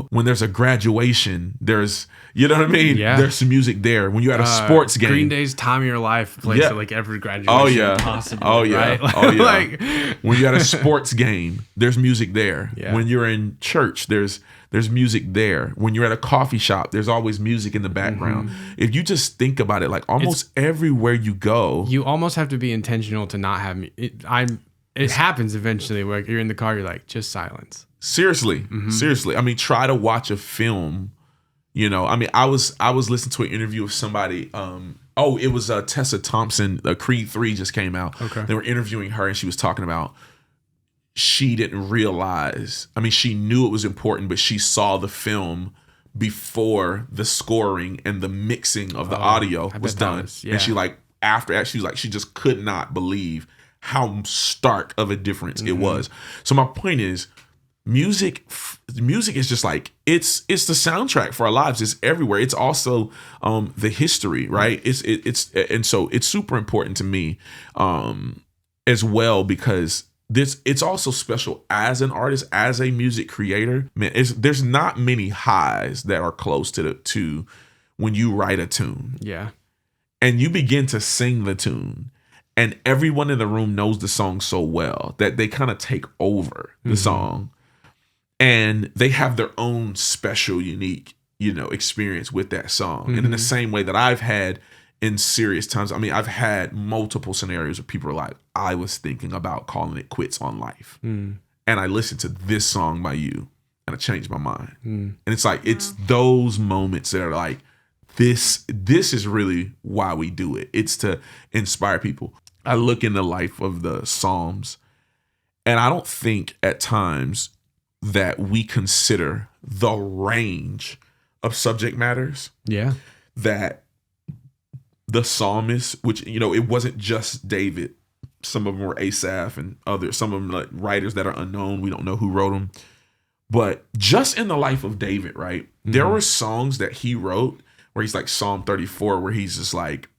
When there's a graduation, there's, you know what I mean? There's some music there. When you're at a sports game, Green Day's Time of Your Life plays at like every graduation possible. Right? Like, when you're at a sports game, there's music there. When you're in church, there's music there. When you're at a coffee shop, there's always music in the background. If you just think about it, like almost everywhere you go, you almost have to be intentional to not have it happens eventually where you're in the car, you're like, just silence. Seriously. I mean, try to watch a film. You know, I mean, I was listening to an interview of somebody. It was Tessa Thompson. Creed 3 just came out. Okay. They were interviewing her, and she was talking about she didn't realize. I mean, she knew it was important, but she saw the film before the scoring and the mixing of the audio was done. And she she just could not believe how stark of a difference it was. So my point is, music is just like it's the soundtrack for our lives. It's everywhere. It's also the history, right? And so it's super important to me as well, because it's also special as an artist, as a music creator. Man, there's not many highs that are close to when you write a tune. Yeah. And you begin to sing the tune, and everyone in the room knows the song so well that they kind of take over the song, and they have their own special, unique, experience with that song. And in the same way that I've had in serious times, I mean, I've had multiple scenarios where people are like, I was thinking about calling it quits on life. And I listened to this song by you and I changed my mind. And it's like, it's those moments that are like, this is really why we do it. It's to inspire people. I look in the life of the Psalms, and I don't think at times that we consider the range of subject matters. Yeah. That the psalmist, which, it wasn't just David. Some of them were Asaph and others. Some of them like writers that are unknown. We don't know who wrote them. But just in the life of David, right? There were songs that he wrote where he's like Psalm 34, where he's just like,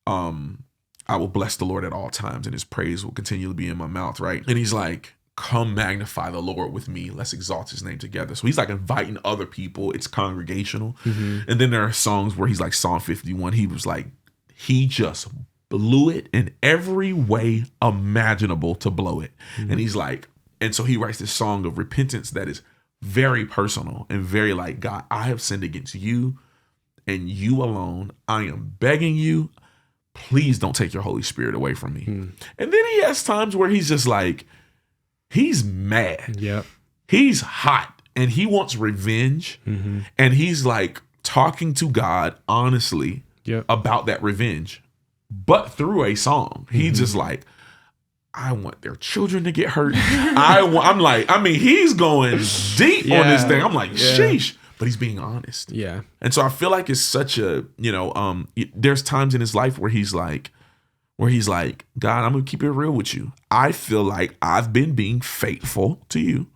I will bless the Lord at all times, and his praise will continually be in my mouth, right? And he's like, come magnify the Lord with me. Let's exalt his name together. So he's like inviting other people. It's congregational. And then there are songs where he's like Psalm 51. He was like, he just blew it in every way imaginable to blow it. And he's like, and so he writes this song of repentance that is very personal and very like, God, I have sinned against you and you alone. I am begging you, please don't take your Holy Spirit away from me. And then he has times where he's just like, he's mad. Yep. He's hot and he wants revenge. And he's like talking to God honestly about that revenge, but through a song. He's just like, I want their children to get hurt. He's going deep on this thing. I'm like, sheesh. But he's being honest. Yeah. And so I feel like it's such a, there's times in his life where he's like, God, I'm going to keep it real with you. I feel like I've been being faithful to you.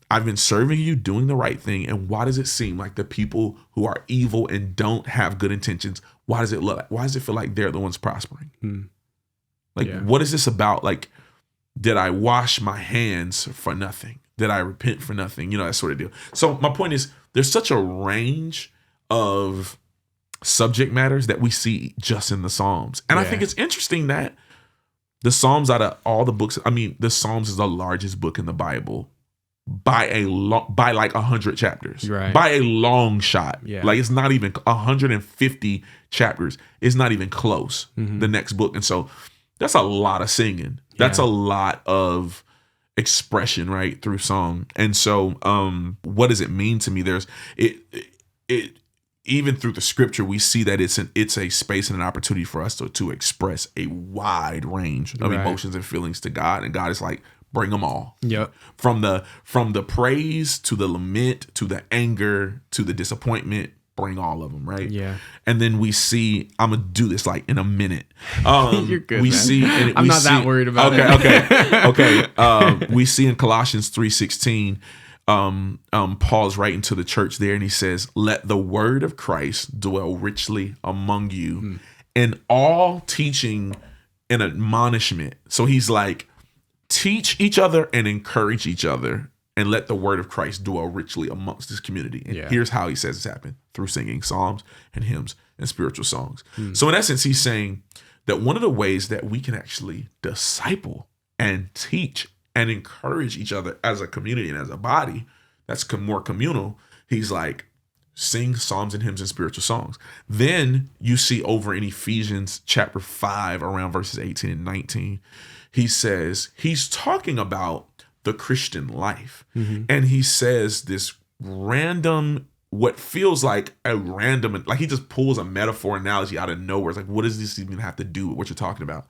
I've been serving you, doing the right thing. And why does it seem like the people who are evil and don't have good intentions, why does it feel like they're the ones prospering? What is this about? Like, did I wash my hands for nothing? Did I repent for nothing? That sort of deal. So my point is, there's such a range of subject matters that we see just in the Psalms. And I think it's interesting that the Psalms, out of all the books, the Psalms is the largest book in the Bible by like 100 chapters, right? By a long shot. Yeah. Like, it's not even 150 chapters. It's not even close. The next book. And so that's a lot of singing. That's a lot of expression, right, through song. And so what does it mean to me? There's it even through the scripture, we see that it's a space and an opportunity for us to express a wide range of emotions and feelings to God. And God is like, bring them all. Yep. From the praise to the lament to the anger to the disappointment, bring all of them, right? Yeah. And then we see, I'm gonna do this like in a minute. You're good, man. I'm not that worried about it. Okay. We see in Colossians 3:16, Paul's writing to the church there, and he says, let the word of Christ dwell richly among you in all teaching and admonishment. So he's like, teach each other and encourage each other, and let the word of Christ dwell richly amongst this community. And here's how he says it's happened: through singing psalms and hymns and spiritual songs. So in essence, he's saying that one of the ways that we can actually disciple and teach and encourage each other as a community and as a body that's more communal, he's like, sing psalms and hymns and spiritual songs. Then you see over in Ephesians chapter 5, around verses 18 and 19, he says, he's talking about the Christian life. And he says this random, what feels like a random, like he just pulls a metaphor analogy out of nowhere. It's like, what does this even have to do with what you're talking about?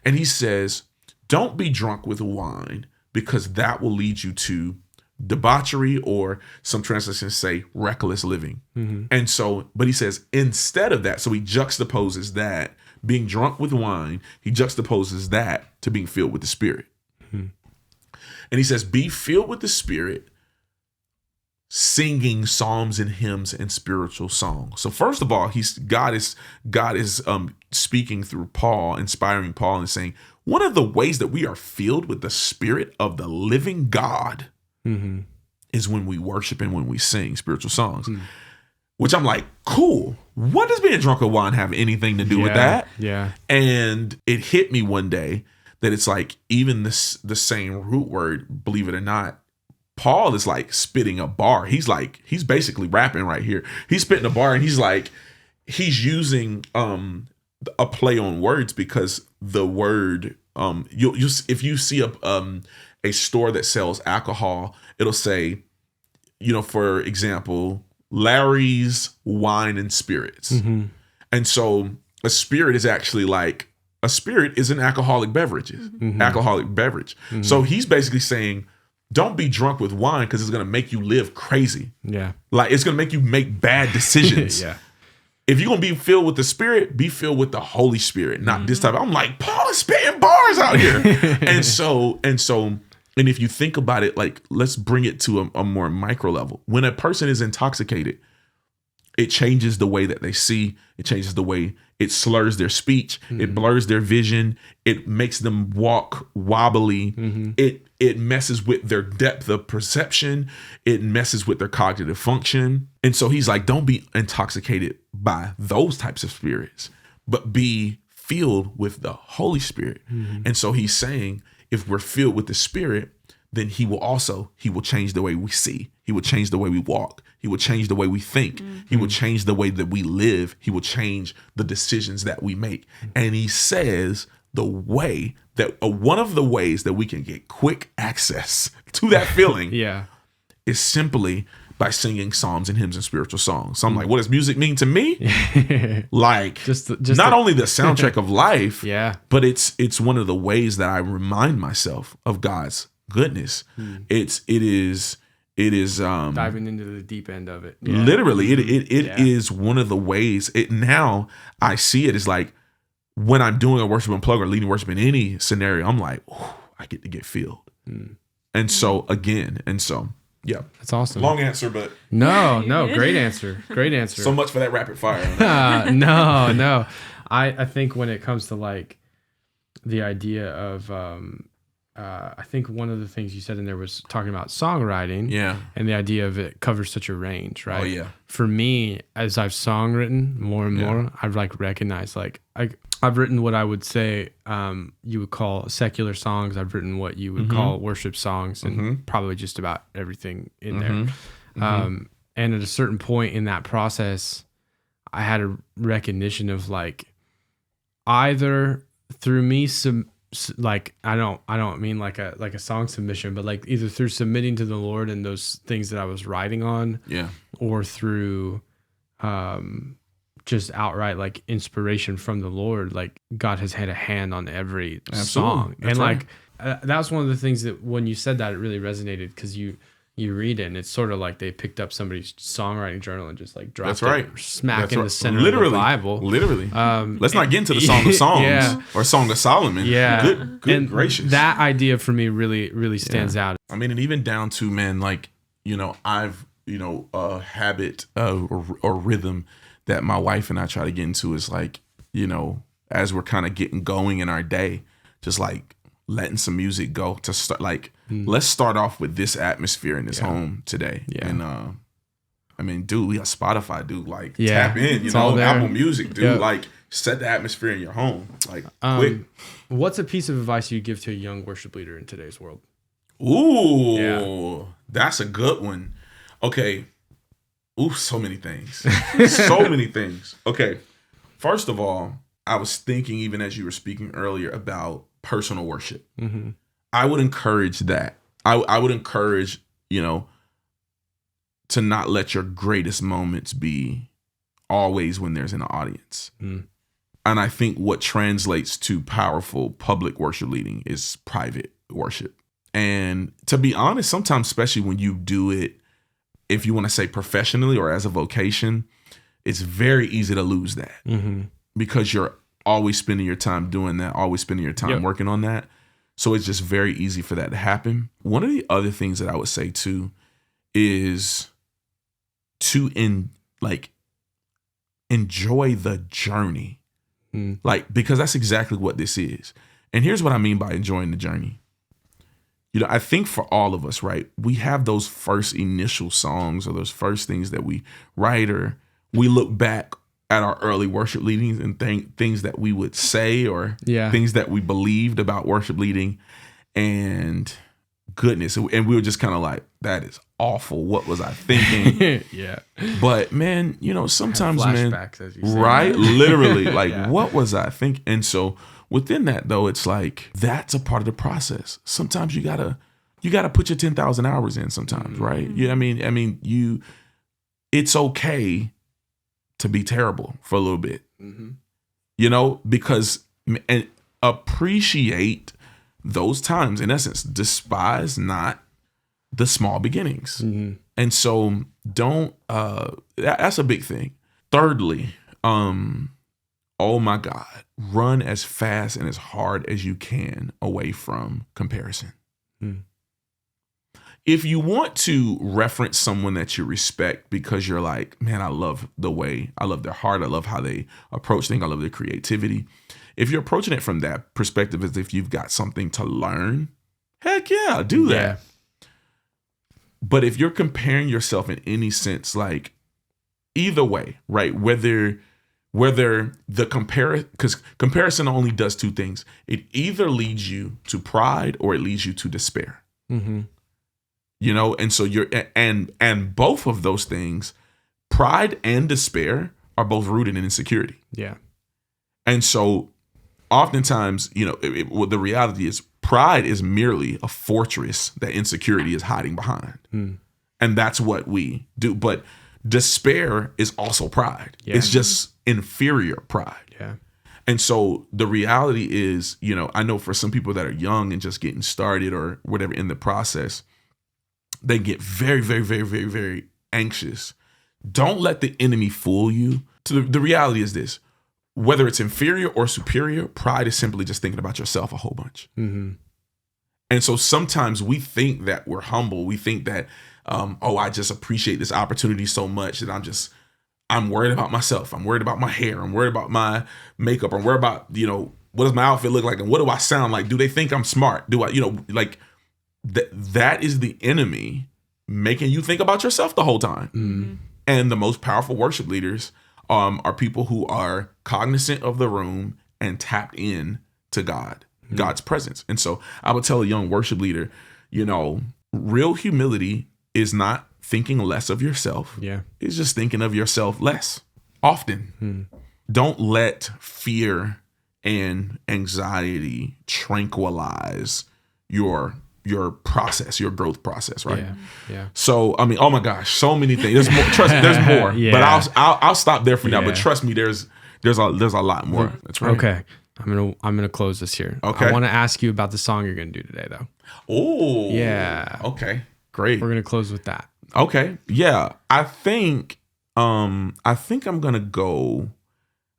And he says, don't be drunk with wine, because that will lead you to debauchery, or some translations say reckless living. And so, but he says instead of that, so he juxtaposes that, being drunk with wine, he juxtaposes that to being filled with the Spirit. And he says, be filled with the Spirit, singing psalms and hymns and spiritual songs. So first of all, God is speaking through Paul, inspiring Paul, and saying one of the ways that we are filled with the Spirit of the living God is when we worship and when we sing spiritual songs. Which I'm like, cool. What does being drunk with wine have anything to do with that? Yeah. And it hit me one day that it's like, even the same root word, believe it or not, Paul is like spitting a bar. He's basically rapping right here. He's spitting a bar, and he's using a play on words, because the word you if you see a store that sells alcohol, it'll say, for example, Larry's Wine and Spirits. And so a spirit is actually an alcoholic beverage. So he's basically saying, don't be drunk with wine, because it's going to make you live crazy. Yeah. Like, it's going to make you make bad decisions. Yeah. If you're going to be filled with the Spirit, be filled with the Holy Spirit, not this type. I'm like, Paul is spitting bars out here. And if you think about it, like, let's bring it to a more micro level. When a person is intoxicated, it changes the way that they see. It changes the way it slurs their speech. It blurs their vision. It makes them walk wobbly. It messes with their depth of perception. It messes with their cognitive function. And so he's like, don't be intoxicated by those types of spirits, but be filled with the Holy Spirit. And so he's saying, if we're filled with the Spirit, then he will change the way we see. He will change the way we walk. He will change the way we think. He will change the way that we live. He will change the decisions that we make. And he says one of the ways that we can get quick access to that feeling is simply by singing psalms and hymns and spiritual songs. So I'm like, what does music mean to me? Like, just not only the soundtrack of life, but it's one of the ways that I remind myself of God's goodness. It is diving into the deep end of it. Literally, it is one of the ways. Now I see it as like, when I'm doing a worship unplugged or leading worship in any scenario, I'm like, I get to get filled. And so yeah, that's awesome. Long answer, but no, great answer. So much for that rapid fire. No. I think when it comes to like the idea of I think one of the things you said in there was talking about songwriting. Yeah. And the idea of it covers such a range, right? Oh, yeah. For me, as I've songwritten more and more, I've like recognized like I've written what I would say you would call secular songs. I've written what you would call worship songs, and probably just about everything in there. And at a certain point in that process, I had a recognition of like, either through me like I don't mean like a song submission, but like either through submitting to the Lord and those things that I was writing on, or through just outright like inspiration from the Lord, like God has had a hand on every song. That's and like that was one of the things that when you said that, it really resonated, because you read it and it's sort of like they picked up somebody's songwriting journal and just like dropped it smack in the center of the Bible. Literally. Let's not get into the Song of Songs or Song of Solomon. Yeah. Good gracious. That idea for me really stands out. I mean, and even down to, man, like, I've, a habit or rhythm that my wife and I try to get into is like, as we're kind of getting going in our day, just like letting some music go to start, like, let's start off with this atmosphere in this home today. Yeah. And I mean, dude, we got Spotify, dude. Like, tap in, Apple Music, dude. Like, set the atmosphere in your home. Like, quick. What's a piece of advice you'd give to a young worship leader in today's world? Ooh, that's a good one. Okay. Ooh, so many things. So many things. Okay. First of all, I was thinking, even as you were speaking earlier, about personal worship. Mm-hmm. I would encourage that. I would encourage, to not let your greatest moments be always when there's an audience. Mm. And I think what translates to powerful public worship leading is private worship. And to be honest, sometimes, especially when you do it, if you want to say professionally or as a vocation, it's very easy to lose that because you're always spending your time doing that, always spending your time working on that. So it's just very easy for that to happen. One of the other things that I would say too is to enjoy the journey. Because that's exactly what this is. And here's what I mean by enjoying the journey. I think for all of us, right, we have those first initial songs or those first things that we write, or we look back at our early worship leadings and things that we would say or things that we believed about worship leading, and goodness, and we were just kind of like, that is awful. What was I thinking? But man, sometimes, flashbacks, as you say. Right? Literally, what was I thinking? And so within that, though, it's like that's a part of the process. Sometimes you gotta put your 10,000 hours in. Sometimes, right? I mean, it's okay to be terrible for a little bit, because and appreciate those times. In essence, despise not the small beginnings. And so don't. That's a big thing. Thirdly, oh my God, run as fast and as hard as you can away from comparison. If you want to reference someone that you respect because you're like, man, I love their heart, I love how they approach things, I love their creativity. If you're approaching it from that perspective as if you've got something to learn, heck yeah, do that. Yeah. But if you're comparing yourself in any sense, like either way, right, whether the comparison only does two things. It either leads you to pride or it leads you to despair. And so and both of those things, pride and despair, are both rooted in insecurity. Yeah. And so oftentimes, the reality is pride is merely a fortress that insecurity is hiding behind. And that's what we do. But despair is also pride. Yeah. It's just inferior pride. Yeah. And so the reality is, I know for some people that are young and just getting started or whatever in the process, they get very, very, very, very, very anxious. Don't let the enemy fool you. So the reality is this: whether it's inferior or superior, pride is simply just thinking about yourself a whole bunch. And so sometimes we think that we're humble. We think that, I just appreciate this opportunity so much that I'm worried about myself. I'm worried about my hair. I'm worried about my makeup. I'm worried about, what does my outfit look like? And what do I sound like? Do they think I'm smart? Do I, that is the enemy making you think about yourself the whole time. And the most powerful worship leaders are people who are cognizant of the room and tapped in to God's presence. And so I would tell a young worship leader, real humility is not thinking less of yourself. Yeah. It's just thinking of yourself less often. Don't let fear and anxiety tranquilize your process, your growth process, right? Yeah. So, I mean, oh my gosh, so many things. There's more. Trust me, there's more. But I'll stop there for now. But trust me, there's a lot more. That's right. Okay. I'm gonna close this here. Okay. I want to ask you about the song you're gonna do today, though. Oh. Yeah. Okay. Great. We're gonna close with that. Okay. Yeah. I think I'm gonna go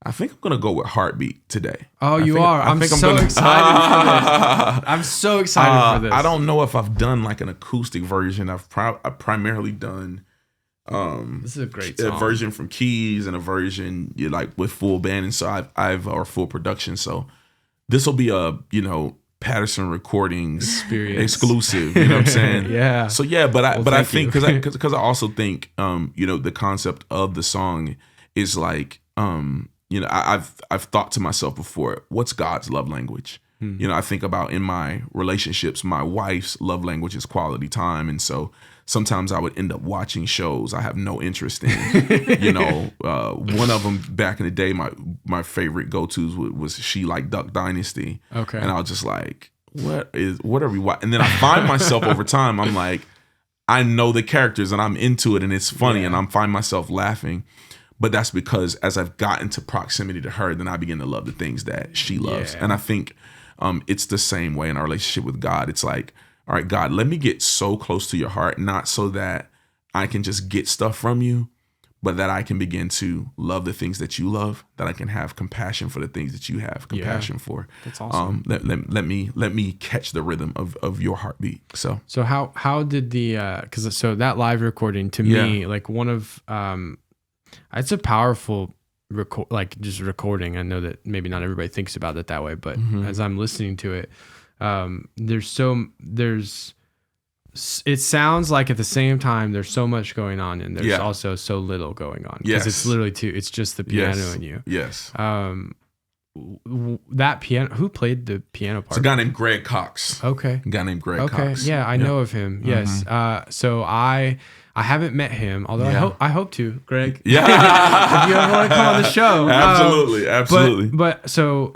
with Heartbeat today. Oh, I'm so excited for this. I'm so excited for this. I don't know if I've done like an acoustic version. I've primarily done this is a great song. A version from keys and a version like with full band, and so I've or full production. So this will be a Patterson Recordings experience. Exclusive. You know what I'm saying? Yeah. So yeah, but I think because I also think the concept of the song is like you know, I've thought to myself before, what's God's love language? You know, I think about in my relationships, my wife's love language is quality time. And so sometimes I would end up watching shows I have no interest in. You know, one of them back in the day, my favorite go-tos was She Like Duck Dynasty. Okay. And I was just like, what are we watching? And then I find myself over time, I'm like, I know the characters and I'm into it and it's funny and I find myself laughing. But that's because as I've gotten to proximity to her, then I begin to love the things that she loves. And I think it's the same way in our relationship with God. It's like, all right, God, let me get so close to your heart, not so that I can just get stuff from you, but that I can begin to love the things that you love, that I can have compassion for the things that you have compassion for. That's awesome. Let me catch the rhythm of your heartbeat. So how did the because so that live recording to me, like one of it's a powerful recording. I know that maybe not everybody thinks about it that way, but as I'm listening to it, it sounds like at the same time there's so much going on and there's also so little going on because it's literally it's just the piano and you. That piano, who played the piano part? It's a guy named Greg Cox. Okay. A guy named Greg Cox. Yeah, I know of him. Yes. So I haven't met him, although I hope to, Greg. Yeah. If you ever want to come on the show. Absolutely. But so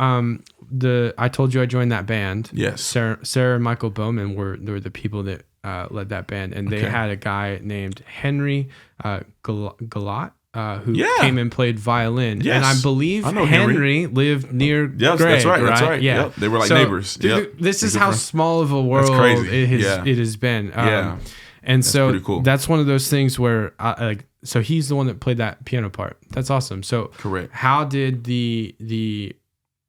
I told you I joined that band. Yes. Sarah and Michael Bowman were the people that led that band, and they had a guy named Henry Galat. Who came and played violin. Yes. And I believe Henry lived near Greg. That's right. Yeah. Yep. They were like neighbors. This is how small of a world it has been. And that's so cool. That's one of those things where so he's the one that played that piano part. That's awesome. So correct. How did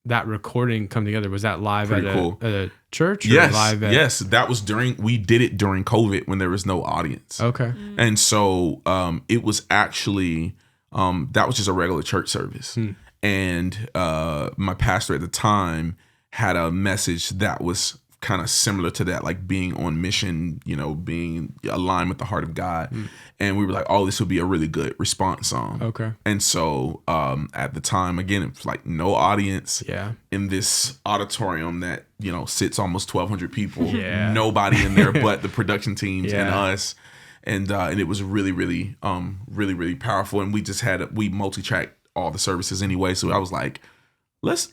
that recording come together? Was that live at a church? Or Yes. That was we did it during COVID when there was no audience. Okay. And so it was actually, that was just a regular church service. And my pastor at the time had a message that was kind of similar to that, like being on mission, you know, being aligned with the heart of God. And we were like, oh, this would be a really good response song. Okay. And so at the time, again, it was like no audience in this auditorium that, you know, sits almost 1,200 people. Nobody in there but the production teams and us. And it was really, really, really powerful. And we just we multi-tracked all the services anyway. So I was like, let's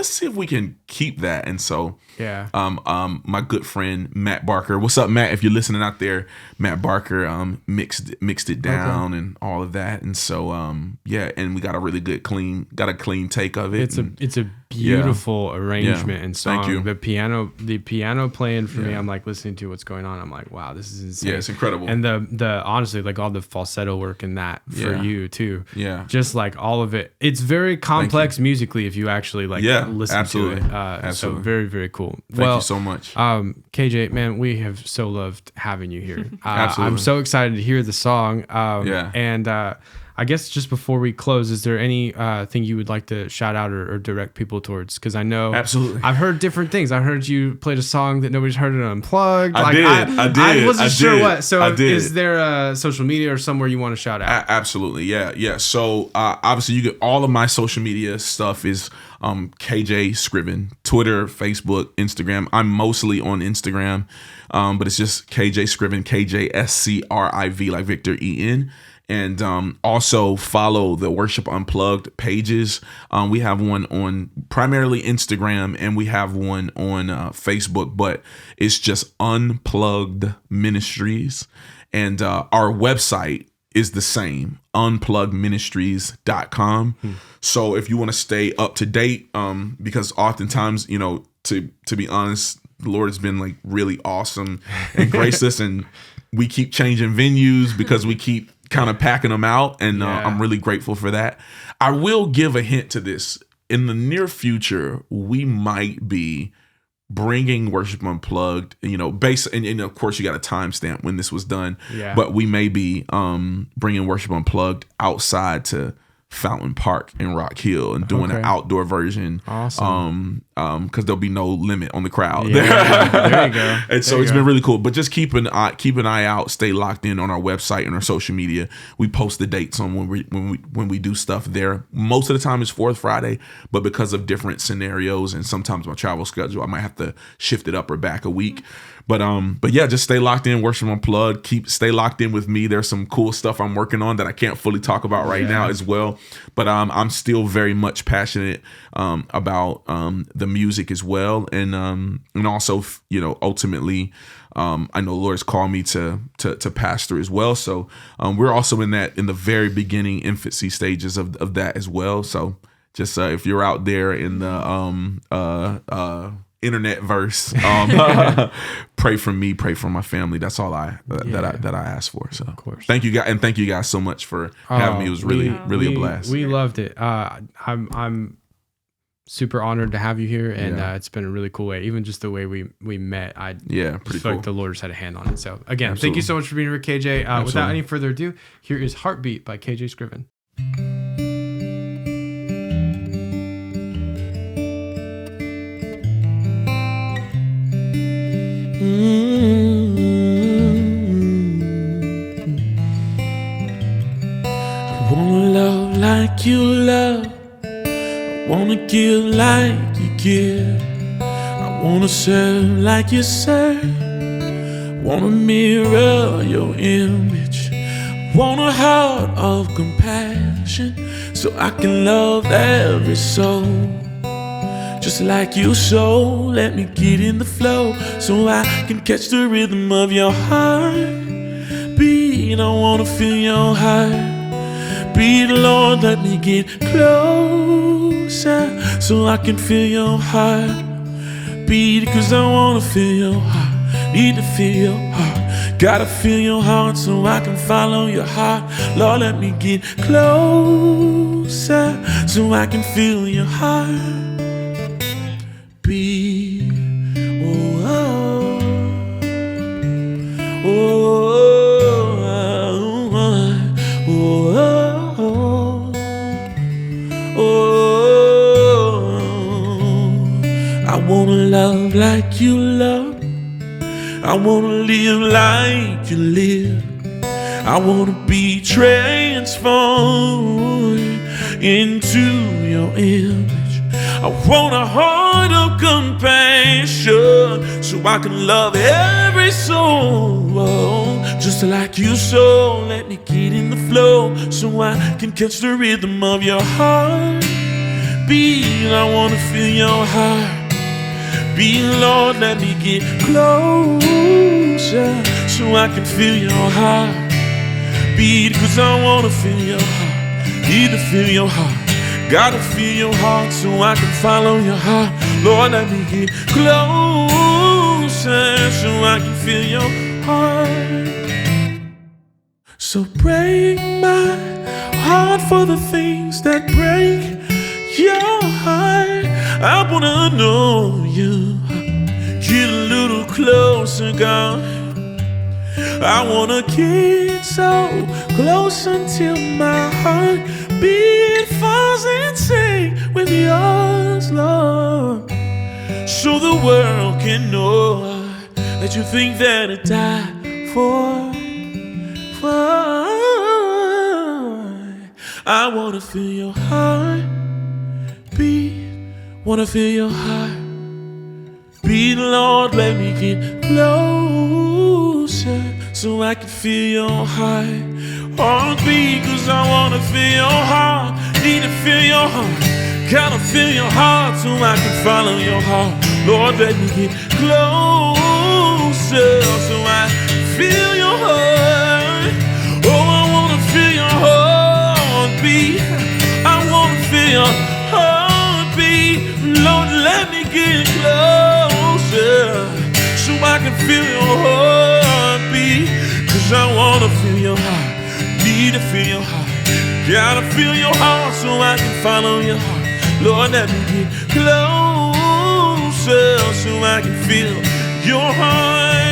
see if we can keep that. And so my good friend Matt Barker, what's up, Matt? If you're listening out there, Matt Barker mixed it down and all of that. And so and we got a really good clean take of it. It's a beautiful arrangement and song. Thank you. The piano playing for me, I'm like listening to what's going on. I'm like, wow, this is insane. Yeah, it's incredible. And the honestly, like all the falsetto work in that for you too. Yeah. Just like all of it. It's very complex musically if you actually listen to it. Absolutely. So very, very cool. Thank you so much. KJ, man, we have so loved having you here. Absolutely. I'm so excited to hear the song. And I guess just before we close, is there any thing you would like to shout out or direct people towards? Because I know I've heard different things. I heard you played a song that nobody's heard it Unplugged. I did. I wasn't sure what. So is there a social media or somewhere you want to shout out? Absolutely. Yeah. So obviously you get all of my social media stuff is KJ Scriven, Twitter, Facebook, Instagram. I'm mostly on Instagram, but it's just KJ Scriven, KJSCRIV like Victor EN. And also follow the Worship Unplugged pages. We have one on primarily Instagram and we have one on Facebook, but it's just Unplugged Ministries. And our website is the same, unpluggedministries.com. So if you want to stay up to date, because oftentimes, you know, to be honest, the Lord has been like really awesome and gracious, and we keep changing venues because we keep kind of packing them out, and I'm really grateful for that. I will give a hint to this. In the near future, we might be bringing Worship Unplugged, you know, and of course you got a timestamp when this was done, but we may be bringing Worship Unplugged outside to Fountain Park in Rock Hill and doing an outdoor version. Awesome. because there'll be no limit on the crowd. Yeah, there you go. And so it's been really cool. But just keep an eye out. Stay locked in on our website and our social media. We post the dates on when we do stuff there. Most of the time it's fourth Friday, but because of different scenarios and sometimes my travel schedule, I might have to shift it up or back a week. But yeah, just stay locked in. Worship Unplugged. Stay locked in with me. There's some cool stuff I'm working on that I can't fully talk about right now as well. But I'm still very much passionate about the music as well, and also ultimately I know the Lord's called me to pastor as well. So we're also in the very beginning infancy stages of that as well. So just if you're out there in the internet verse, pray for me, pray for my family. That's all that I ask for. So of course, thank you guys, and thank you guys so much for having me. It was really a blast. We loved it. I'm super honored to have you here, and it's been a really cool way. Even just the way we met, I feel cool. Like the Lord just had a hand on it. So again, Thank you so much for being here, KJ. Without any further ado, here is Heartbeat by KJ Scriven. I wanna love like you love. I wanna give like you give. I wanna serve like you serve. Wanna mirror your image. Want a heart of compassion so I can love every soul. Just like you, so let me get in the flow so I can catch the rhythm of your heart beat. I wanna feel your heart beat, Lord, let me get closer so I can feel your heart beat. Cause I wanna feel your heart, need to feel your heart, gotta feel your heart so I can follow your heart. Lord, let me get closer so I can feel your heart beat. Oh, oh, oh, oh, oh, oh. I wanna love like you love. I wanna live like you live. I wanna be transformed into your image. I want a heart of compassion so I can love every soul. Just like you, so let me get in the flow so I can catch the rhythm of your heart beat. I wanna feel your heart beat, Lord, let me get closer so I can feel your heart beat. Cause I wanna feel your heart, need to feel your heart, gotta feel your heart so I can follow your heart. Lord, let me get closer so I can feel your heart. So break my heart for the things that break your heart. I wanna know you, get a little closer, God. I wanna get so close until my heart beat falls in sync with yours, Lord, so the world can know that you think that I died for. I wanna feel your heart beat, wanna feel your heart beat, Lord, let me get closer so I can feel your heartbeat. Cause I wanna feel your heart, need to feel your heart, gotta feel your heart so I can follow your heart. Lord, let me get closer so I can feel your heart. Oh, I wanna feel your heartbeat, I wanna feel your heartbeat. Lord, let me get closer so I can feel your heartbeat. Cause I wanna feel your heart, need to feel your heart, gotta feel your heart so I can follow your heart. Lord, let me get closer so I can feel your heart.